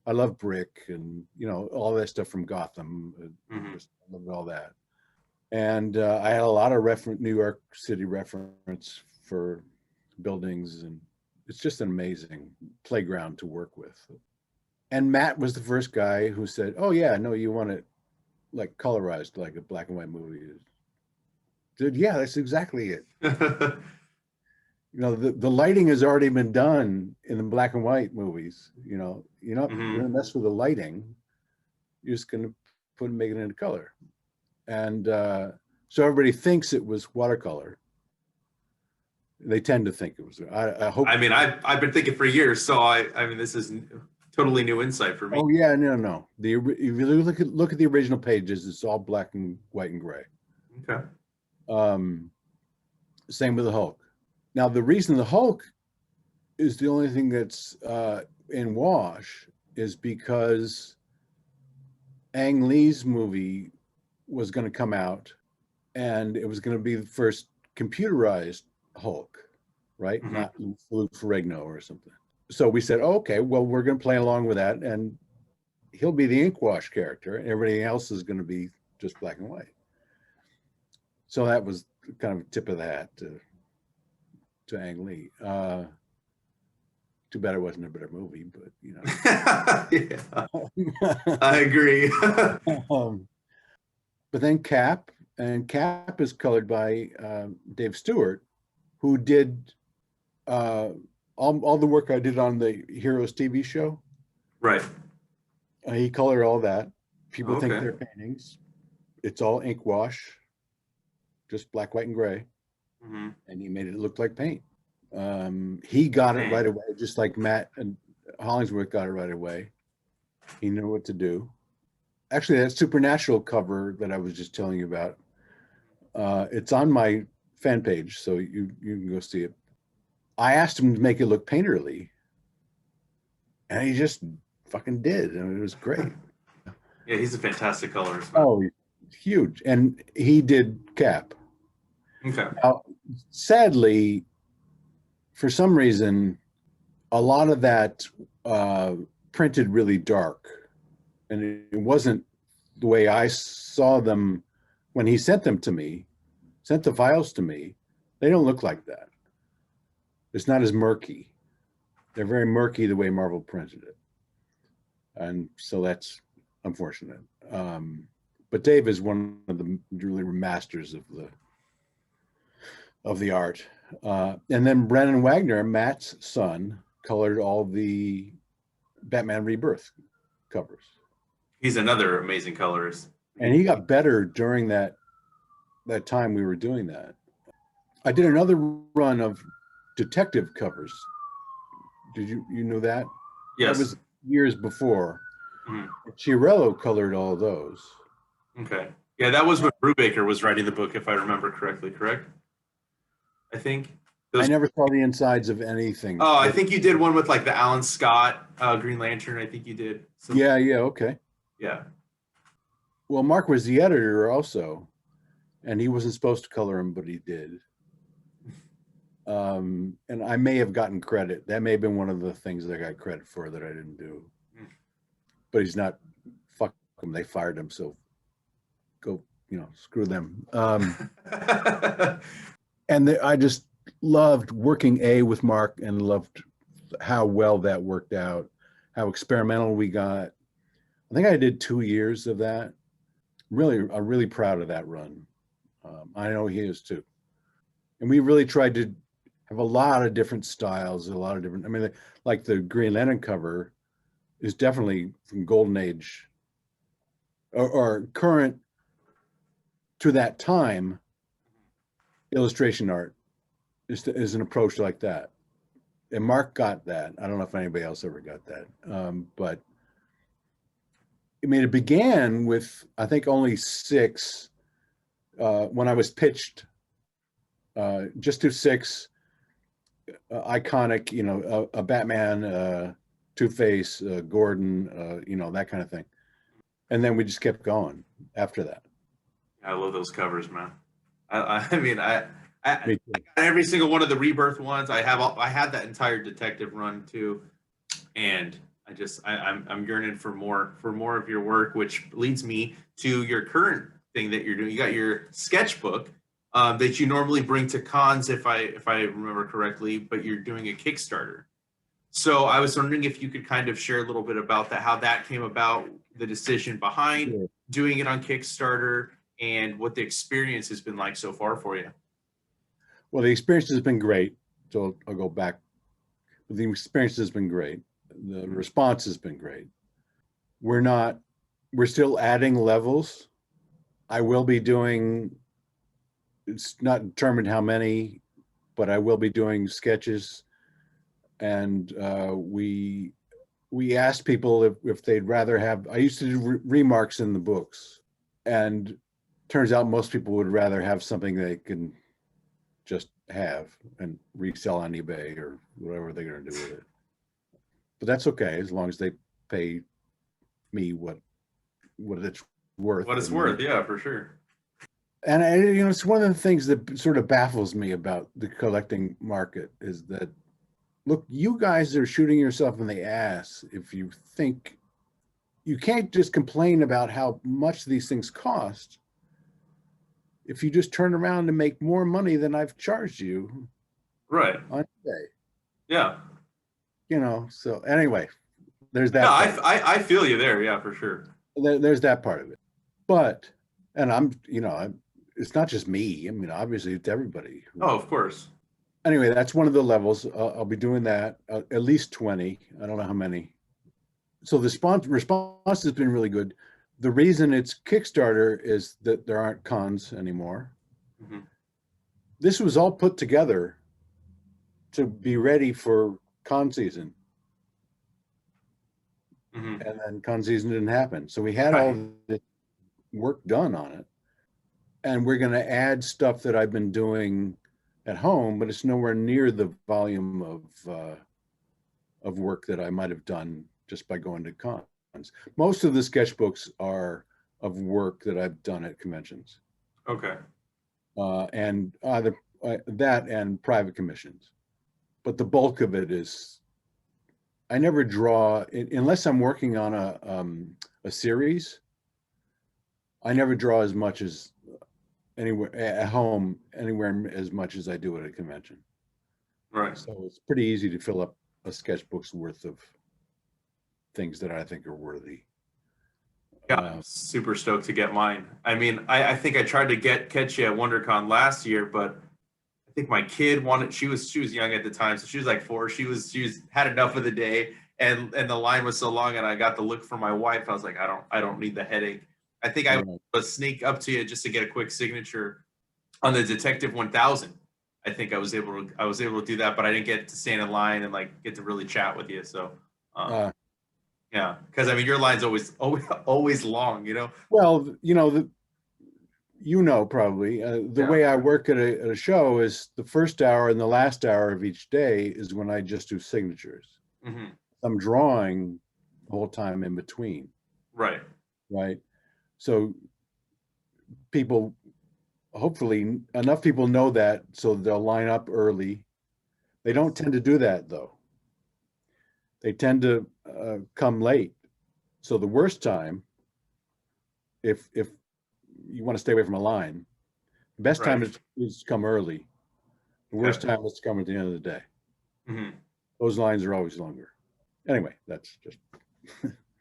I love brick and, you know, all that stuff from Gotham. Just loved all that. And I had a lot of New York City reference for buildings, and it's just an amazing playground to work with. And Matt was the first guy who said, "Oh yeah, no, you want it like colorized, like a black and white movie." Dude, yeah, that's exactly it. You know, the lighting has already been done in the black and white movies. You know, you're not gonna mess with the lighting. You're just gonna make it into color. And so everybody thinks it was watercolor. They tend to think it was. I hope. I mean, I've been thinking for years, so I mean, this is totally new insight for me. Oh yeah, no. If you look at the original pages, it's all black and white and gray. Okay. Same with the Hulk. Now, the reason the Hulk is the only thing that's in wash is because Ang Lee's movie was going to come out, and it was going to be the first computerized Hulk, right? Not Luke Ferrigno or something. So we said, oh, okay, well, we're going to play along with that, and he'll be the ink wash character, and everything else is going to be just black and white. So that was kind of a tip of the hat to Ang Lee. Too bad it wasn't a better movie, but you know. Yeah, I agree. But then Cap is colored by Dave Stewart, who did all the work I did on the Heroes TV show. Right. He colored all that. People think they're paintings. It's all ink wash, just black, white, and gray. And he made it look like paint. He got it right away, just like Matt and Hollingsworth got it right away. He knew what to do. Actually, that Supernatural cover that I was just telling you about, it's on my fan page, so you can go see it. I asked him to make it look painterly, and he just fucking did, and it was great. Yeah, he's a fantastic colorist. Oh, huge. And he did Cap. Okay. Now, sadly, for some reason, a lot of that printed really dark, and it wasn't the way I saw them when he sent them to me, sent the files to me. They don't look like that. It's not as murky. They're very murky the way Marvel printed it. And so that's unfortunate. But Dave is one of the really masters of the art. And then Brennan Wagner, Matt's son, colored all the Batman Rebirth covers. He's another amazing colorist. And he got better during that time we were doing that. I did another run of detective covers. Did you know that? Yes. That was years before. Chiarello colored all those. Okay. Yeah, that was when Brubaker was writing the book, if I remember correctly, correct? I think. I never saw the insides of anything. Oh, I think you did one with like the Alan Scott Green Lantern. I think you did. Yeah, okay. Yeah. Well, Mark was the editor also, and he wasn't supposed to color him, but he did. And I may have gotten credit. That may have been one of the things that I got credit for that I didn't do. But he's not. Fuck him. They fired him. So go, screw them. And I just loved working with Mark, and loved how well that worked out, how experimental we got. I think I did 2 years of that. Really, I'm really proud of that run. I know he is too. And we really tried to have a lot of different styles, a lot of different, I mean, like the Green Lantern cover is definitely from Golden Age or current to that time. Illustration art is an approach like that. And Mark got that. I don't know if anybody else ever got that. But I mean, it began with, I think, only 6 when I was pitched. Just do 6 iconic, a Batman, Two-Face, Gordon, that kind of thing. And then we just kept going after that. I love those covers, man. I mean, I Me too. got every single one of the Rebirth ones. I had that entire detective run too, and I'm yearning for more of your work, which leads me to your current thing that you're doing. You got your sketchbook that you normally bring to cons, if I remember correctly, but you're doing a Kickstarter. So I was wondering if you could kind of share a little bit about that, how that came about, the decision behind Sure. doing it on Kickstarter, and what the experience has been like so far for you. Well, the experience has been great. So I'll go back. The experience has been great. The response has been great. We're still adding levels. I will be doing, it's not determined how many, but I will be doing sketches. And we asked people if they'd rather have, I used to do remarks in the books, and turns out most people would rather have something they can just have and resell on eBay or whatever they're going to do with it. But that's okay, as long as they pay me what it's worth. What it's worth, yeah, for sure. And it's one of the things that sort of baffles me about the collecting market is that, look, you guys are shooting yourself in the ass if you think you can't just complain about how much these things cost if you just turn around and make more money than I've charged you Right. on eBay. Yeah. So anyway, there's that. Yeah, I feel you there. Yeah, for sure. There's that part of it. But, and it's not just me. I mean, obviously it's everybody. Oh, of course. Anyway, that's one of the levels. I'll be doing that, at least 20. I don't know how many. So the response has been really good. The reason it's Kickstarter is that there aren't cons anymore. Mm-hmm. This was all put together to be ready for con season. Mm-hmm. And then con season didn't happen. So we had all the work done on it. And we're going to add stuff that I've been doing at home, but it's nowhere near the volume of work that I might have done just by going to cons. Most of the sketchbooks are of work that I've done at conventions. Okay. And either that and private commissions. But the bulk of it is, I never draw, unless I'm working on a series, I never draw as much as anywhere at home, anywhere as much as I do at a convention. Right. So it's pretty easy to fill up a sketchbook's worth of things that I think are worthy. Yeah, I'm super stoked to get mine. I mean, I think I tried to catch you at WonderCon last year, but I think my kid wanted. She was young at the time, so she was like 4. She had enough of the day, and the line was so long, and I got the look for my wife. I was like, I don't need the headache. I think I would sneak up to you just to get a quick signature on the Detective 1000. I think I was able to do that, but I didn't get to stand in line and like get to really chat with you. So. Yeah, because I mean, your line's always long, Well, probably the way I work at a show is the first hour and the last hour of each day is when I just do signatures. Mm-hmm. I'm drawing the whole time in between. Right. So hopefully enough people know that, so they'll line up early. They don't tend to do that though. They tend to come late. So the worst time, if you want to stay away from a line, the best time is to come early. The worst time is to come at the end of the day. Mm-hmm. Those lines are always longer. Anyway, that's just.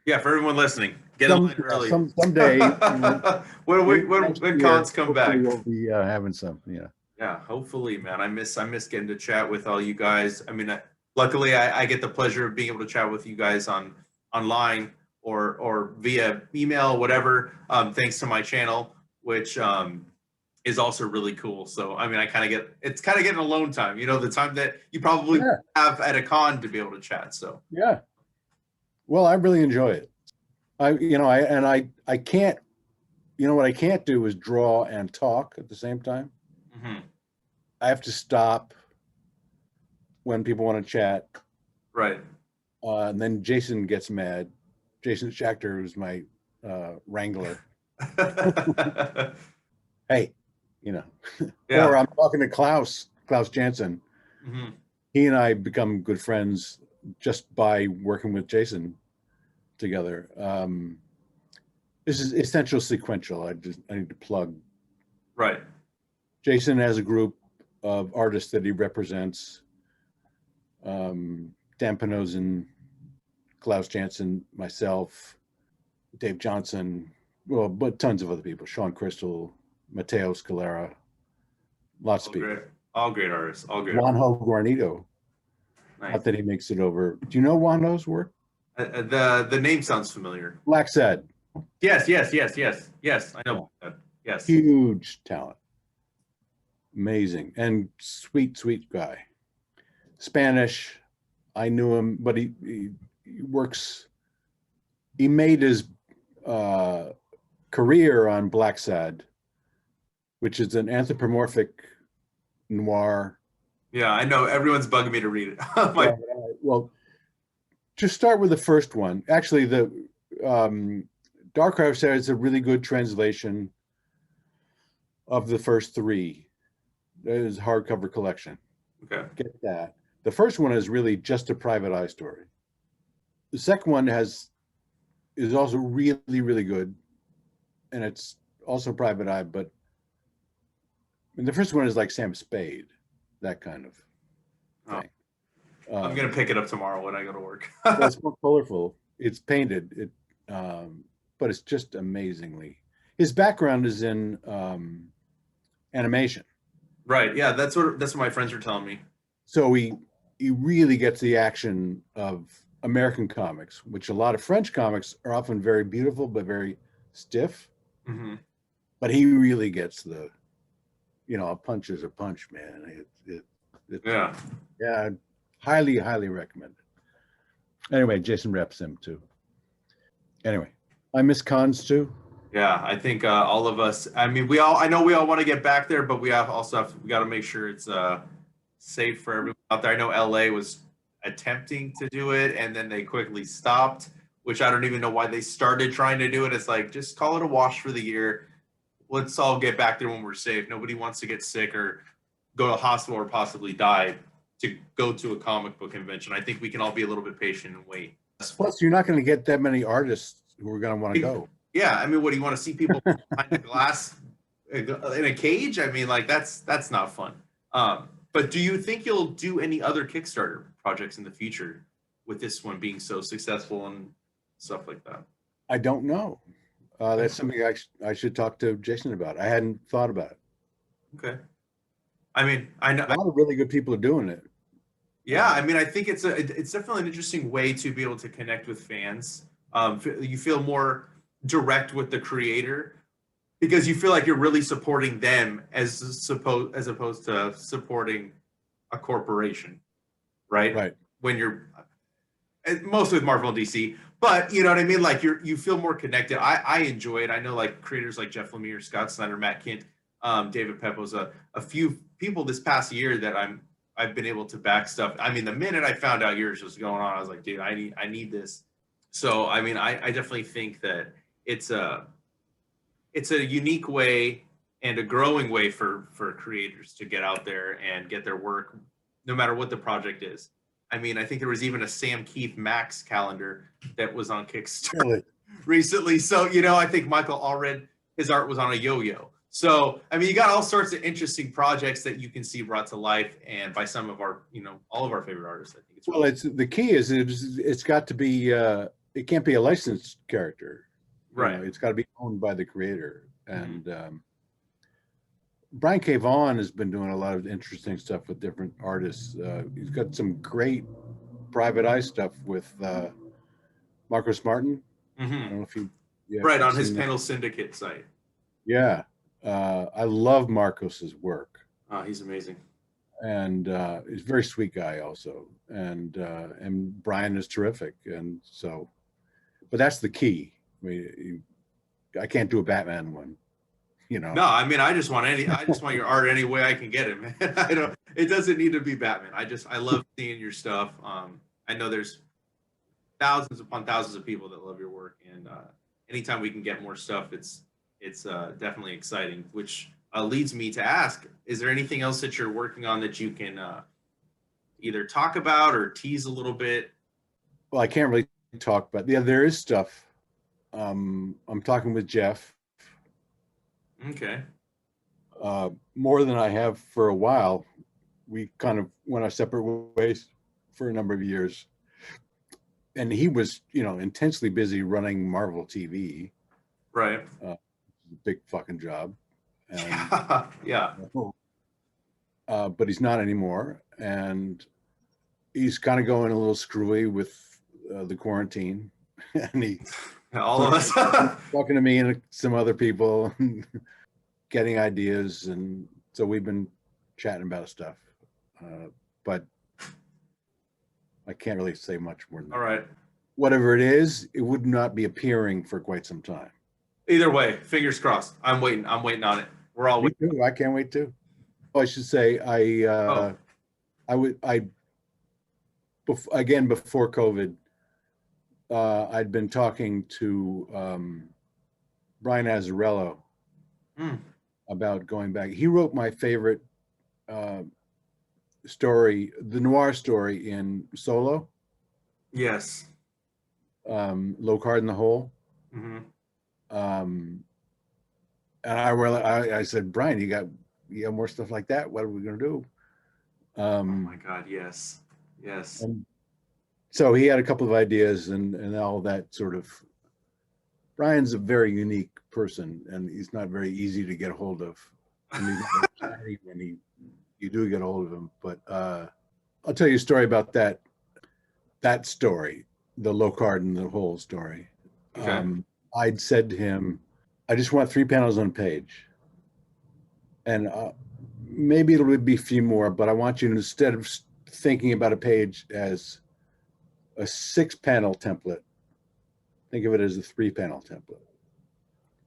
Yeah, for everyone listening, get a line early. Someday. when cons come back, we'll be having some. Yeah. Yeah, hopefully, man. I miss getting to chat with all you guys. I mean, luckily, I get the pleasure of being able to chat with you guys online or via email, whatever. Thanks to my channel, which is also really cool. So, I mean, it's kind of getting alone time. The time that you probably have at a con to be able to chat. So yeah. Well, I really enjoy it. I can't. What I can't do is draw and talk at the same time. Mm-hmm. I have to stop when people want to chat. Right. And then Jason gets mad. Jason Schachter, who's my wrangler. Hey, you know. Yeah. Or I'm talking to Klaus Janson. Mm-hmm. He and I become good friends just by working with Jason together. This is Essential Sequential. I need to plug. Right. Jason has a group of artists that he represents. Dan Panozin, Klaus Janson, myself, Dave Johnson, well, but tons of other people. Sean Crystal, Matteo Scalera, lots of people. Great. All great artists. All great. Juanjo Guarnido. Nice. Not that he makes it over. Do you know Juanjo's work? The name sounds familiar. Black Sad. Yes. I know. Yes. Huge talent. Amazing and sweet guy. Spanish. I knew him, but he works. He made his career on Black Sad, which is an anthropomorphic noir. Yeah, I know. Everyone's bugging me to read it. Well, just start with the first one. Actually, the Dark Cry said it's a really good translation of the first three. It is a hardcover collection. Okay. Get that. The first one is really just a private eye story. The second one is also really good, and it's also private eye. But the first one is like Sam Spade, that kind of thing. I'm gonna pick it up tomorrow when I go to work. Well, it's more colorful. It's painted. But it's just amazingly. His background is in animation. Right. Yeah, that's what my friends were telling me. So he really gets the action of American comics, which a lot of French comics are often very beautiful but very stiff. Mm-hmm. But he really gets the, a punch is a punch, man. Yeah, highly recommended. Anyway, Jason reps him too. Anyway, I miss cons too. Yeah, I think all of us. I mean, I know we all want to get back there, but we got to make sure it's safe for everyone out there. I know LA was attempting to do it, and then they quickly stopped, which I don't even know why they started trying to do it. It's like, just call it a wash for the year. Let's all get back there when we're safe. Nobody wants to get sick or go to a hospital or possibly die to go to a comic book convention. I think we can all be a little bit patient and wait. Plus, you're not going to get that many artists who are going to want to go. Yeah, I mean, what do you want to see people behind the glass in a cage? I mean, like that's not fun. But do you think you'll do any other Kickstarter projects in the future with this one being so successful and stuff like that? I don't know. That's something I should talk to Jason about. I hadn't thought about it. Okay. I mean, I know a lot of really good people are doing it. Yeah, I mean, I think it's definitely an interesting way to be able to connect with fans. You feel more direct with the creator because you feel like you're really supporting them as opposed to supporting a corporation, right? Right. When you're mostly with Marvel and DC, but you know what I mean? Like you feel more connected. I enjoy it. I know like creators like Jeff Lemire, Scott Snyder, Matt Kint, David Pepos, a few people this past year that I've been able to back stuff. I mean, the minute I found out yours was going on, I was like, dude, I need this. So, I mean, I definitely think that it's a unique way and a growing way for creators to get out there and get their work, no matter what the project is. I mean, I think there was even a Sam Keith Max calendar that was on Kickstarter recently. So, I think Michael Allred, his art was on a yo-yo. So, I mean, you got all sorts of interesting projects that you can see brought to life and by some of our, all of our favorite artists. I think it's well, it's the key is it's got to be, it can't be a licensed character. Right. It's got to be owned by the creator. And Brian K. Vaughan has been doing a lot of interesting stuff with different artists. He's got some great private eye stuff with Marcos Martin. Mm-hmm. I don't know if you right on his Panel Syndicate site. Yeah. I love Marcos's work. He's amazing. And he's a very sweet guy also. And Brian is terrific. And so, but that's the key. I mean, I can't do a Batman one, No, I mean, I just want your art any way I can get it, man. It doesn't need to be Batman. I love seeing your stuff. I know there's thousands upon thousands of people that love your work. And anytime we can get more stuff, it's definitely exciting, which leads me to ask: is there anything else that you're working on that you can either talk about or tease a little bit? Well, I can't really talk, but yeah, there is stuff. I'm talking with Jeff Okay. more than I have for a while. We kind of went our separate ways for a number of years, and he was, intensely busy running Marvel TV, Right. big fucking job, and Yeah. but he's not anymore, and he's kind of going a little screwy with the quarantine, and he All of us. talking to me and some other people, getting ideas, and so we've been chatting about stuff, but I can't really say much more than that. All right. Whatever it is, it would not be appearing for quite some time. Either way, fingers crossed. I'm waiting on it. We're all Me waiting. too. I can't wait too. Oh, I should say again, before COVID, I'd been talking to Brian Azzarello about going back. He wrote my favorite story, the noir story in Solo. Yes. Low Card in the Hole. Mm-hmm. And I said, Brian, you got more stuff like that? What are we gonna do? Oh my God, yes. Yes. And so he had a couple of ideas and all that sort of. Brian's a very unique person, and he's not very easy to get a hold of. And he's not very chatty when you do get a hold of him. But I'll tell you a story about that story, the Low Card in the Hole story. Okay. I'd said to him, I just want 3 panels on a page, and maybe it'll be a few more, but I want you to, instead of thinking about a page as a 6-panel template, think of it as a 3-panel template.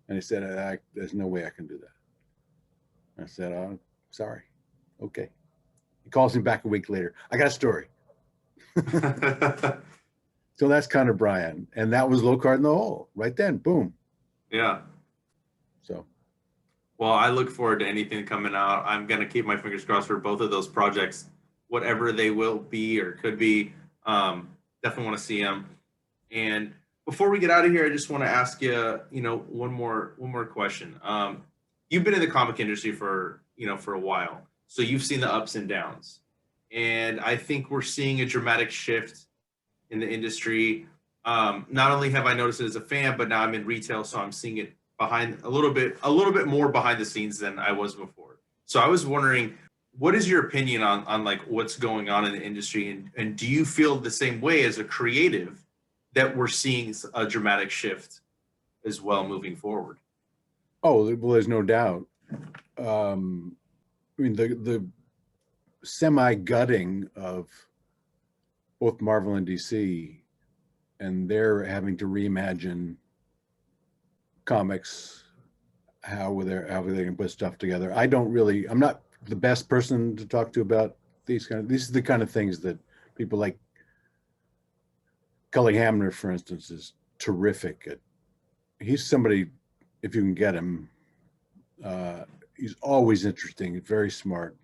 And he said, there's no way I can do that. I said, oh, sorry. Okay. He calls me back a week later. I got a story. So that's kind of Brian. And that was Low Card in the Hole right then. Boom. Yeah. So. Well, I look forward to anything coming out. I'm going to keep my fingers crossed for both of those projects, whatever they will be or could be. Definitely want to see them. And before we get out of here, I just want to ask you, one more question. You've been in the comic industry for a while, so you've seen the ups and downs. And I think we're seeing a dramatic shift in the industry. Not only have I noticed it as a fan, but now I'm in retail, so I'm seeing it behind a little bit more behind the scenes than I was before. So I was wondering, what is your opinion on like what's going on in the industry, and do you feel the same way as a creative that we're seeing a dramatic shift as well moving forward? Oh, well, there's no doubt. I mean, the semi-gutting of both Marvel and DC, and they're having to reimagine comics, how they can put stuff together. I'm not the best person to talk to about these are the kind of things that people like Cully Hamner, for instance, is terrific at. He's somebody, if you can get him, he's always interesting, very smart,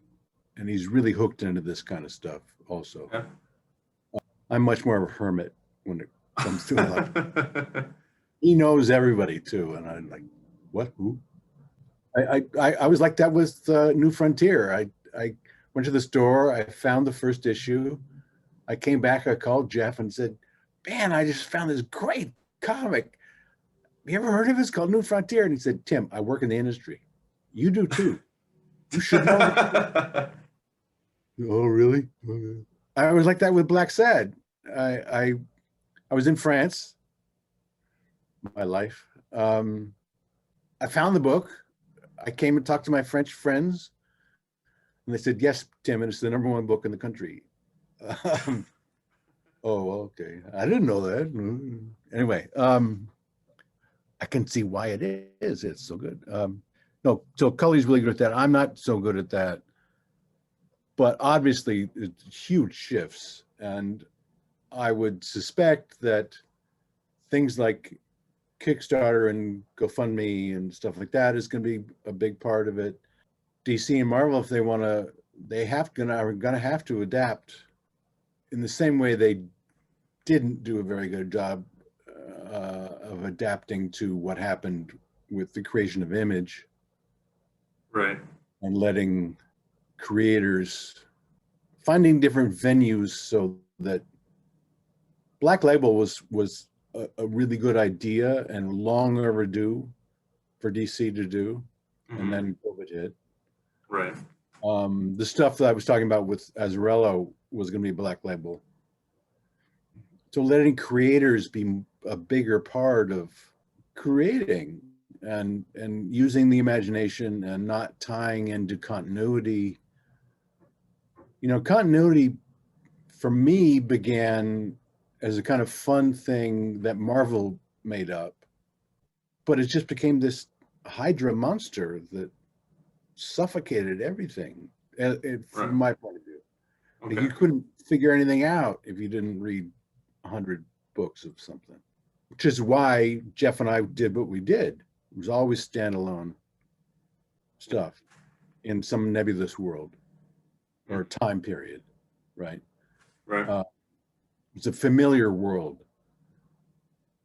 and he's really hooked into this kind of stuff also. Yeah. I'm much more of a hermit when it comes to it. He knows everybody too, and I'm like, what? Who? I was like that with New Frontier. I went to the store, I found the first issue, I came back, I called Jeff and said, man, I just found this great comic. You ever heard of it? It's called New Frontier. And he said, Tim, I work in the industry. You do too. You should know. Oh, really? I was like that with Black Sad. I was in France, my life. I found the book. I came and talked to my French friends, and they said, yes, Tim, and it's the #1 book in the country. Oh, okay. I didn't know that. Anyway, I can see why it is. It's so good. No, so Cully's really good at that. I'm not so good at that. But obviously, it's huge shifts. And I would suspect that things like Kickstarter and GoFundMe and stuff like that is going to be a big part of it. DC and Marvel, if they want to, are gonna have to adapt in the same way they didn't do a very good job of adapting to what happened with the creation of Image, Right. and letting creators finding different venues, so that Black Label was a really good idea and long overdue for DC to do, and then COVID hit. Right. The stuff that I was talking about with Azzarello was going to be Black Label. So letting creators be a bigger part of creating and using the imagination and not tying into continuity. You know, continuity for me began as a kind of fun thing that Marvel made up, but it just became this Hydra monster that suffocated everything, from my point of view. Okay. Like, you couldn't figure anything out if you didn't read 100 books of something, which is why Jeff and I did what we did. It was always standalone stuff in some nebulous world or time period, right? Right. It's a familiar world,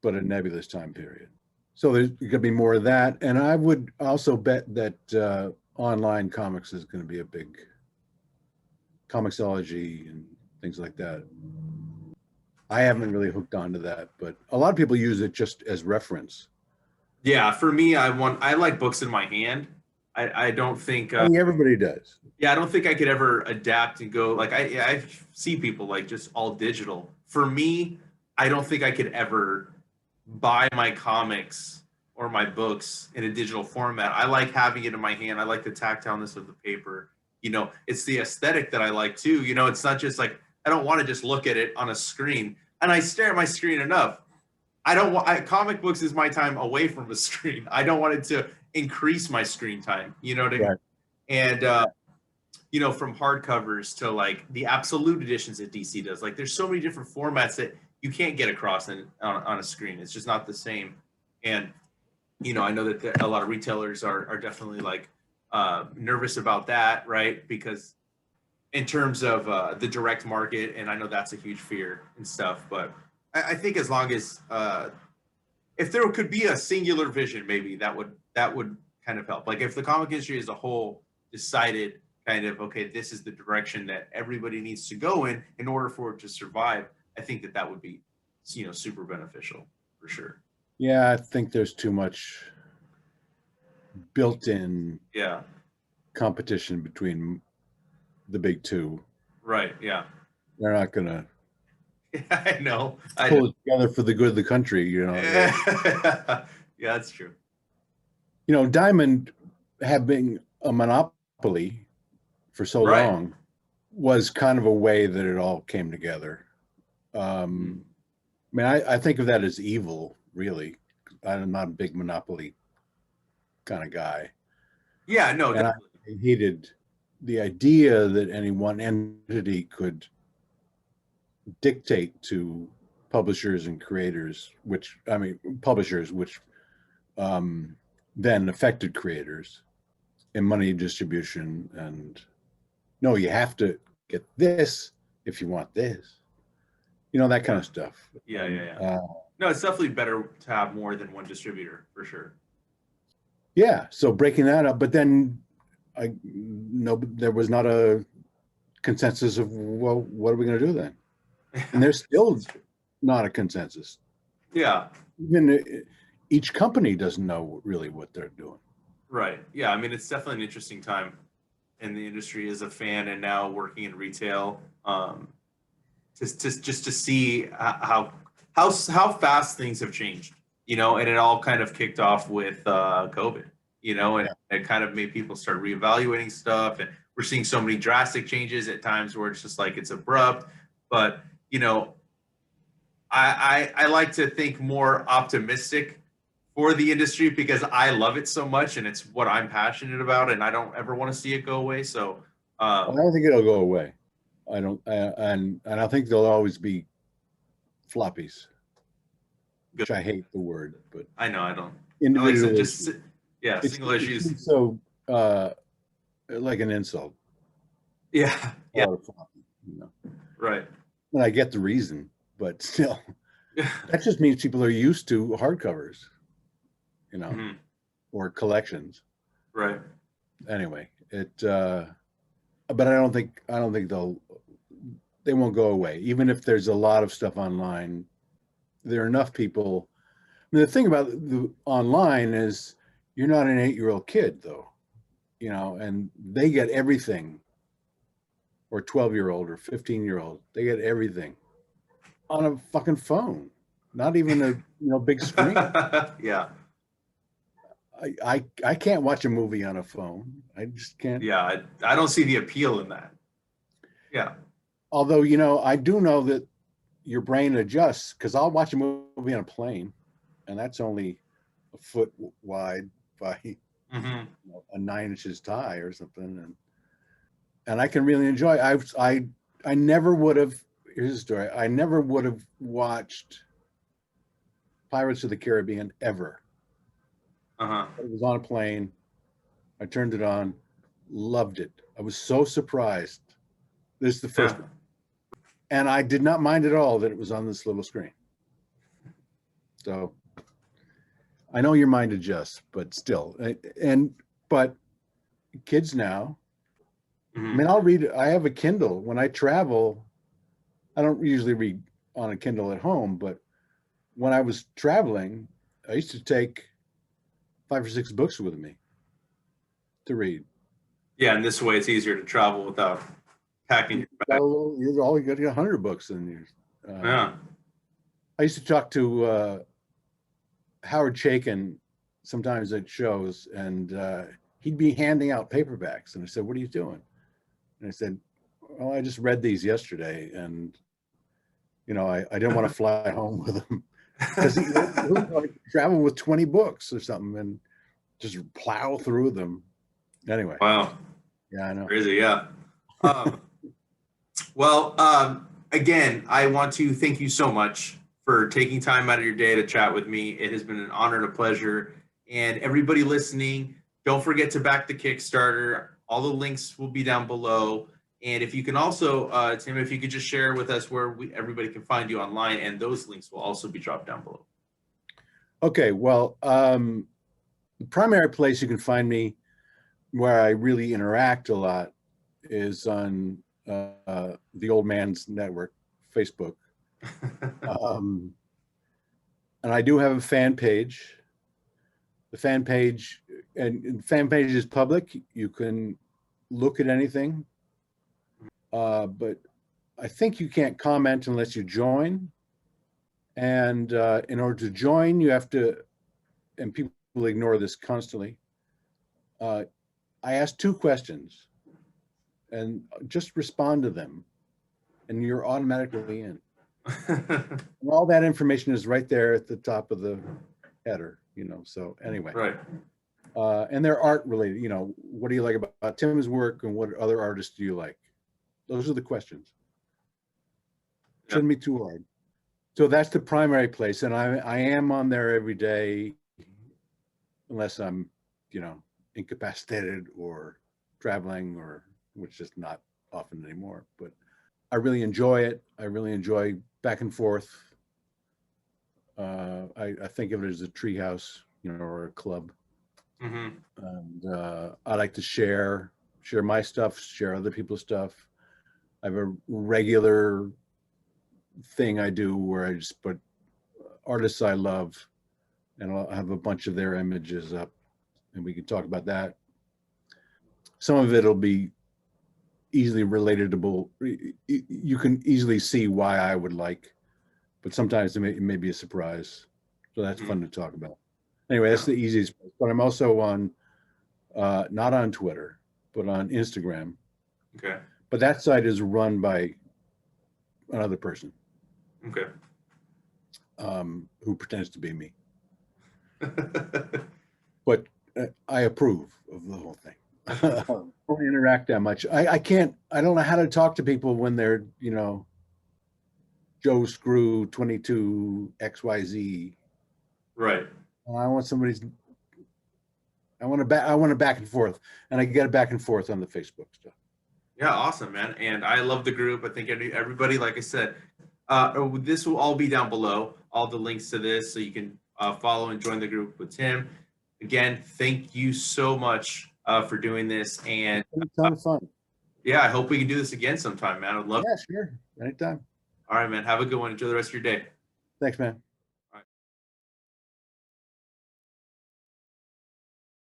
but a nebulous time period. So there's going to be more of that. And I would also bet that online comics is going to be a big comicsology and things like that. I haven't really hooked onto that, but a lot of people use it just as reference. Yeah, for me, I like books in my hand. I don't think I mean, everybody does. yeah, I don't think I could ever adapt and go like I see people like just all digital. For me, I don't think I could ever buy my comics or my books in a digital format. I like having it in my hand. I like the tactileness of the paper. You know, it's the aesthetic that I like too. You know, it's not just like I don't want to just look at it on a screen. And I stare at my screen enough. I don't want comic books is my time away from a screen. I don't want it to increase my screen time. You know what I mean? Right. And you know, from hardcovers to like the absolute editions that DC does. Like there's so many different formats that you can't get across on a screen. It's just not the same. And, you know, I know that a lot of retailers are definitely like nervous about that, right? Because in terms of the direct market, and I know that's a huge fear and stuff, but I think as long as if there could be a singular vision, maybe that would kind of help. Like if the comic industry as a whole decided kind of, okay, this is the direction that everybody needs to go in order for it to survive, I think that would be, you know, super beneficial for sure. Yeah, I think there's too much built-in competition between the big two. Right. Yeah. They're not gonna I know. pull it together for the good of the country, you know. Yeah, that's true. You know, Diamond having a monopoly for so long was kind of a way that it all came together. I mean, I think of that as evil, really. I'm not a big monopoly kind of guy. Yeah, no, and I hated the idea that any one entity could dictate to publishers and creators, which then affected creators in money distribution. And no, you have to get this if you want this, you know, that kind of stuff. Yeah. No, it's definitely better to have more than one distributor for sure. Yeah, so breaking that up, but then there was not a consensus of, well, what are we going to do then? And there's still not a consensus. Yeah. Even each company doesn't know really what they're doing. Right. Yeah. I mean, it's definitely an interesting time in the industry as a fan and now working in retail. Just to see how fast things have changed, you know, and it all kind of kicked off with COVID, you know, and it kind of made people start reevaluating stuff. And we're seeing so many drastic changes at times where it's just like it's abrupt. But, you know, I like to think more optimistic for the industry because I love it so much and it's what I'm passionate about and I don't ever want to see it go away. So I don't think it'll go away. I don't, and I think there'll always be floppies, which I hate the word, but I know I don't. Individual like just single issues. So like an insult. Yeah. Yeah. Or, you know, Right. and I get the reason, but still, that just means people are used to hardcovers, you know, Mhm. or collections. Right. Anyway, but I don't think they won't go away. Even if there's a lot of stuff online, there are enough people. I mean, the thing about the online is you're not an 8-year-old kid though, you know, and they get everything, or 12-year-old or 15-year-old, they get everything on a fucking phone, not even a big screen. Yeah. I can't watch a movie on a phone. I just can't. Yeah. I don't see the appeal in that. Yeah. Although, I do know that your brain adjusts, because I'll watch a movie on a plane, and that's only a foot wide by Hmm. a 9 inches high or something, and I can really enjoy. I never would have. Here's a story. I never would have watched Pirates of the Caribbean ever. Uh-huh. It was on a plane. I turned it on, loved it. I was so surprised. This is the first Yeah. one. And I did not mind at all that it was on this little screen. So I know your mind adjusts, but still. But kids now, I Mhm. mean, I'll read, I have a Kindle. When I travel, I don't usually read on a Kindle at home, but when I was traveling, I used to take 5 or 6 books with me to read. Yeah. And this way it's easier to travel without packing your bag. You're all you got 100 books in yours. Yeah. I used to talk to Howard Chaykin sometimes at shows, and he'd be handing out paperbacks. And I said, "What are you doing?" And I said, "Well, I just read these yesterday, and I didn't want to fly home with them because he'll like travel with 20 books or something and just plow through them." Anyway, Wow. yeah, I know. Crazy. Yeah. Um, well, again, I want to thank you so much for taking time out of your day to chat with me. It has been an honor and a pleasure. And everybody listening, don't forget to back the Kickstarter. All the links will be down below. And if you can also, Tim, if you could just share with us where everybody can find you online, and those links will also be dropped down below. Okay, well, the primary place you can find me where I really interact a lot is on the Old Man's Network, Facebook. Um, and I do have a fan page. The fan page, and fan page is public. You can look at anything, but I think you can't comment unless you join. And in order to join, you have to, and people ignore this constantly. I ask 2 questions, and just respond to them, and you're automatically in. And all that information is right there at the top of the header, so anyway. Right. And they're art related, what do you like about Tim's work, and what other artists do you like? Those are the questions. Shouldn't be too hard. So that's the primary place, and I am on there every day, unless I'm, incapacitated or traveling, or which is not often anymore. But I really enjoy it. I really enjoy back and forth. I think of it as a treehouse, or a club. Mm-hmm. And I like to share my stuff, share other people's stuff. I have a regular thing I do where I just put artists I love, and I'll have a bunch of their images up, and we can talk about that. Some of it'll be easily relatable. You can easily see why I would like, but sometimes it may be a surprise. So that's fun to talk about. Anyway, that's the easiest place. But I'm also on, not on Twitter, but on Instagram. Okay. But that site is run by another person, Okay. who pretends to be me. But I approve of the whole thing. I don't interact that much. I don't know how to talk to people when they're, Joe Screw 22 XYZ. Right. I want somebody's I want to back and forth, and I get it back and forth on the Facebook stuff. Yeah, awesome, man. And I love the group. I think everybody, like I said, this will all be down below, all the links to this, so you can follow and join the group with Tim. Again, thank you so much for doing this. And It's a ton of fun. yeah, I hope we can do this again sometime, man. I'd love. Yeah, sure. Anytime. All right, man. Have a good one. Enjoy the rest of your day. Thanks, man.